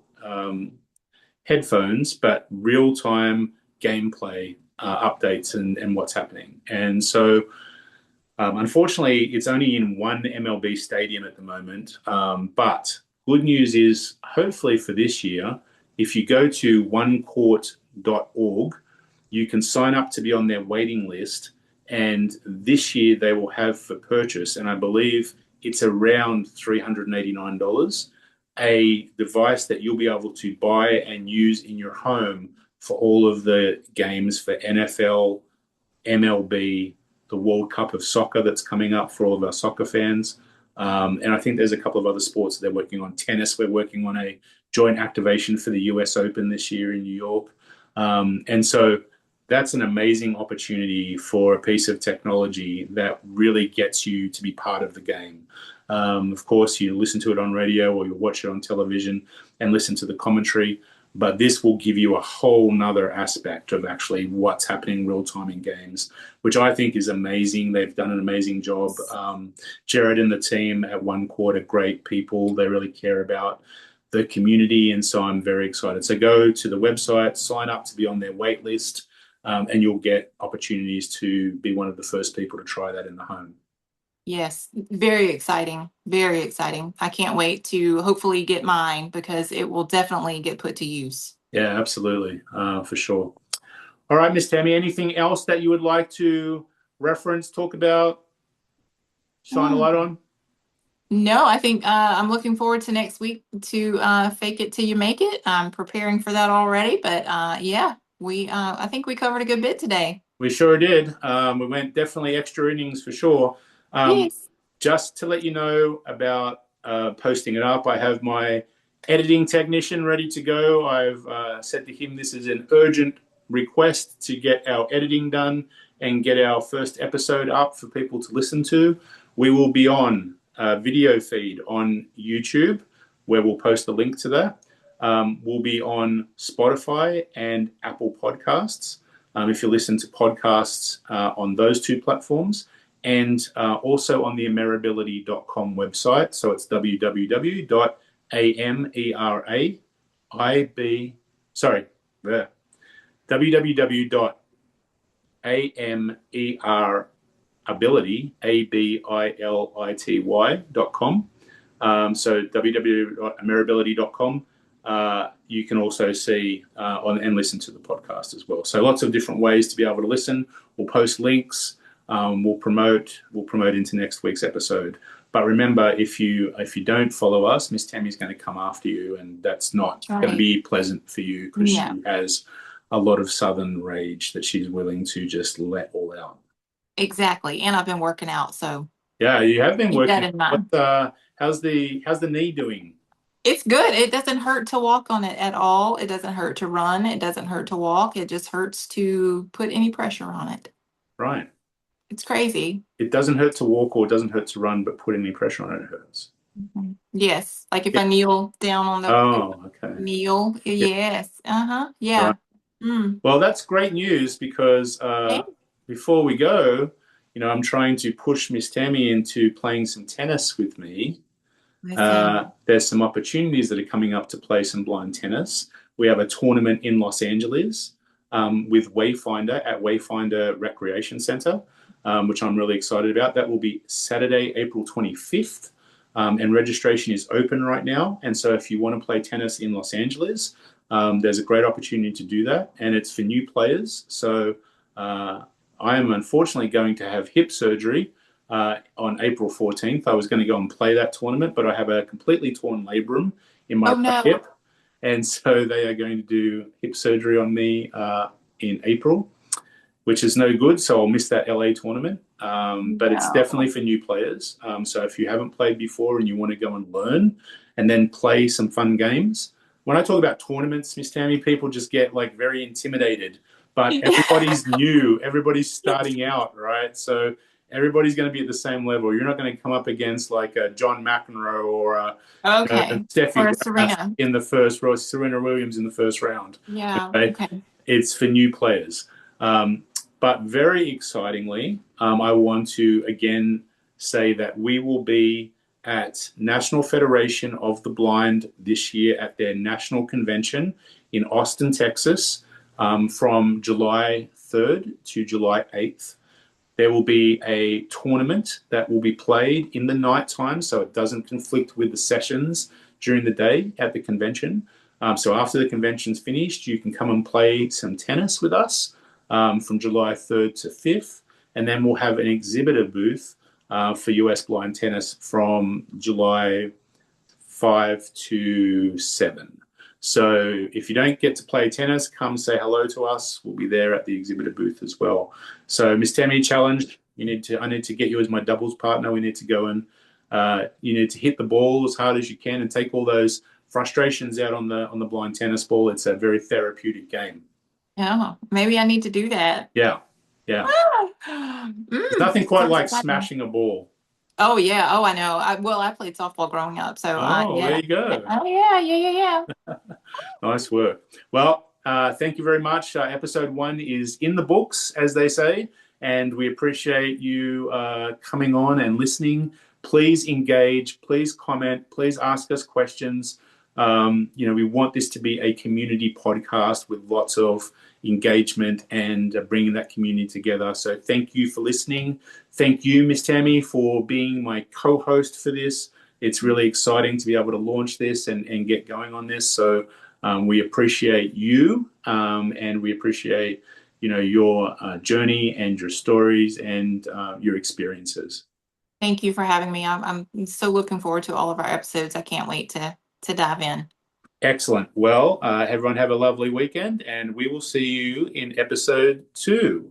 headphones, but real time gameplay updates and what's happening. And so, unfortunately, it's only in one MLB stadium at the moment. But good news is, hopefully for this year, if you go to onecourt.org, you can sign up to be on their waiting list. And this year they will have for purchase, and I believe it's around $389, a device that you'll be able to buy and use in your home for all of the games for NFL, MLB, the World Cup of Soccer that's coming up for all of our soccer fans. And I think there's a couple of other sports that they're working on. Tennis, we're working on a joint activation for the US Open this year in New York. And so that's an amazing opportunity for a piece of technology that really gets you to be part of the game. Of course, you listen to it on radio or you watch it on television and listen to the commentary. But this will give you a whole nother aspect of actually what's happening real time in games, which I think is amazing. They've done an amazing job. Jared and the team at One Quarter, great people. They really care about the community, and so I'm very excited. So go to the website, sign up to be on their wait list, and you'll get opportunities to be one of the first people to try that in the home. Yes, very exciting. Very exciting. I can't wait to hopefully get mine because it will definitely get put to use. Yeah, absolutely, for sure. All right, Miss Tammy, anything else that you would like to reference, talk about, shine a light on? No, I think I'm looking forward to next week to fake it till you make it. I'm preparing for that already, but yeah, I think we covered a good bit today. We sure did. We went definitely extra innings for sure. Yes. Just to let you know about posting it up, I have my editing technician ready to go. I've said to him this is an urgent request to get our editing done and get our first episode up for people to listen to. We will be on a video feed on YouTube where we'll post a link to that. We'll be on Spotify and Apple Podcasts if you listen to podcasts on those two platforms, and also on the amerability.com website. So it's www.amerability.com. So www.amerability.com. You can also see and listen to the podcast as well. So lots of different ways to be able to listen. We'll post links. We'll promote into next week's episode. But remember, if you don't follow us, Miss Tammy's going to come after you, and that's not going to be pleasant for you because she has a lot of Southern rage that she's willing to just let all out. Exactly, and I've been working out, so yeah, you have been working. Keep that in mind. How's the knee doing? It's good. It doesn't hurt to walk on it at all. It doesn't hurt to run. It doesn't hurt to walk. It just hurts to put any pressure on it. Right. It's crazy. It doesn't hurt to walk or it doesn't hurt to run, but put any pressure on it hurts. Mm-hmm. Yes. Like if I kneel down on the okay. kneel. Yes. Yeah. Right. Well, that's great news because before we go, I'm trying to push Miss Tammy into playing some tennis with me. There's some opportunities that are coming up to play some blind tennis. We have a tournament in Los Angeles with Wayfinder at Wayfinder Recreation Center, which I'm really excited about. That will be Saturday, April 25th, and registration is open right now. And so if you want to play tennis in Los Angeles, there's a great opportunity to do that, and it's for new players. So I am unfortunately going to have hip surgery on April 14th. I was going to go and play that tournament, but I have a completely torn labrum in my hip. And so they are going to do hip surgery on me in April, which is no good. So I'll miss that LA tournament. But it's definitely for new players. So if you haven't played before and you want to go and learn and then play some fun games. When I talk about tournaments, Miss Tammy, people just get like very intimidated. But everybody's new. Everybody's starting out, right? So everybody's going to be at the same level. You're not going to come up against like a John McEnroe or a Steffi Serena in the first row, Serena Williams in the first round. Yeah. Okay. It's for new players. But very excitingly, I want to again say that we will be at National Federation of the Blind this year at their national convention in Austin, Texas, from July 3rd to July 8th. There will be a tournament that will be played in the nighttime, so it doesn't conflict with the sessions during the day at the convention. So after the convention's finished, you can come and play some tennis with us from July 3rd to 5th. And then we'll have an exhibitor booth for US blind tennis from July 5 to 7. So if you don't get to play tennis, come say hello to us. We'll be there at the exhibitor booth as well. So Miss Tammy challenged. I need to get you as my doubles partner. We need to go and you need to hit the ball as hard as you can and take all those frustrations out on the blind tennis ball. It's a very therapeutic game. Yeah, maybe I need to do that. Yeah. There's nothing quite like smashing a ball. Oh yeah. Oh, I know. I played softball growing up, so Oh, there yeah. you go. Oh yeah, yeah. Nice work. Well, thank you very much. Episode 1 is in the books, as they say, and we appreciate you coming on and listening. Please engage, please comment, please ask us questions. We want this to be a community podcast with lots of engagement and bringing that community together. So thank you for listening. Thank you, Miss Tammy, for being my co-host for this. It's really exciting to be able to launch this and get going on this. So we appreciate you, and we appreciate your journey and your stories and your experiences. Thank you for having me. I'm so looking forward to all of our episodes. I can't wait to dive in. Excellent. Well, everyone have a lovely weekend, and we will see you in episode 2.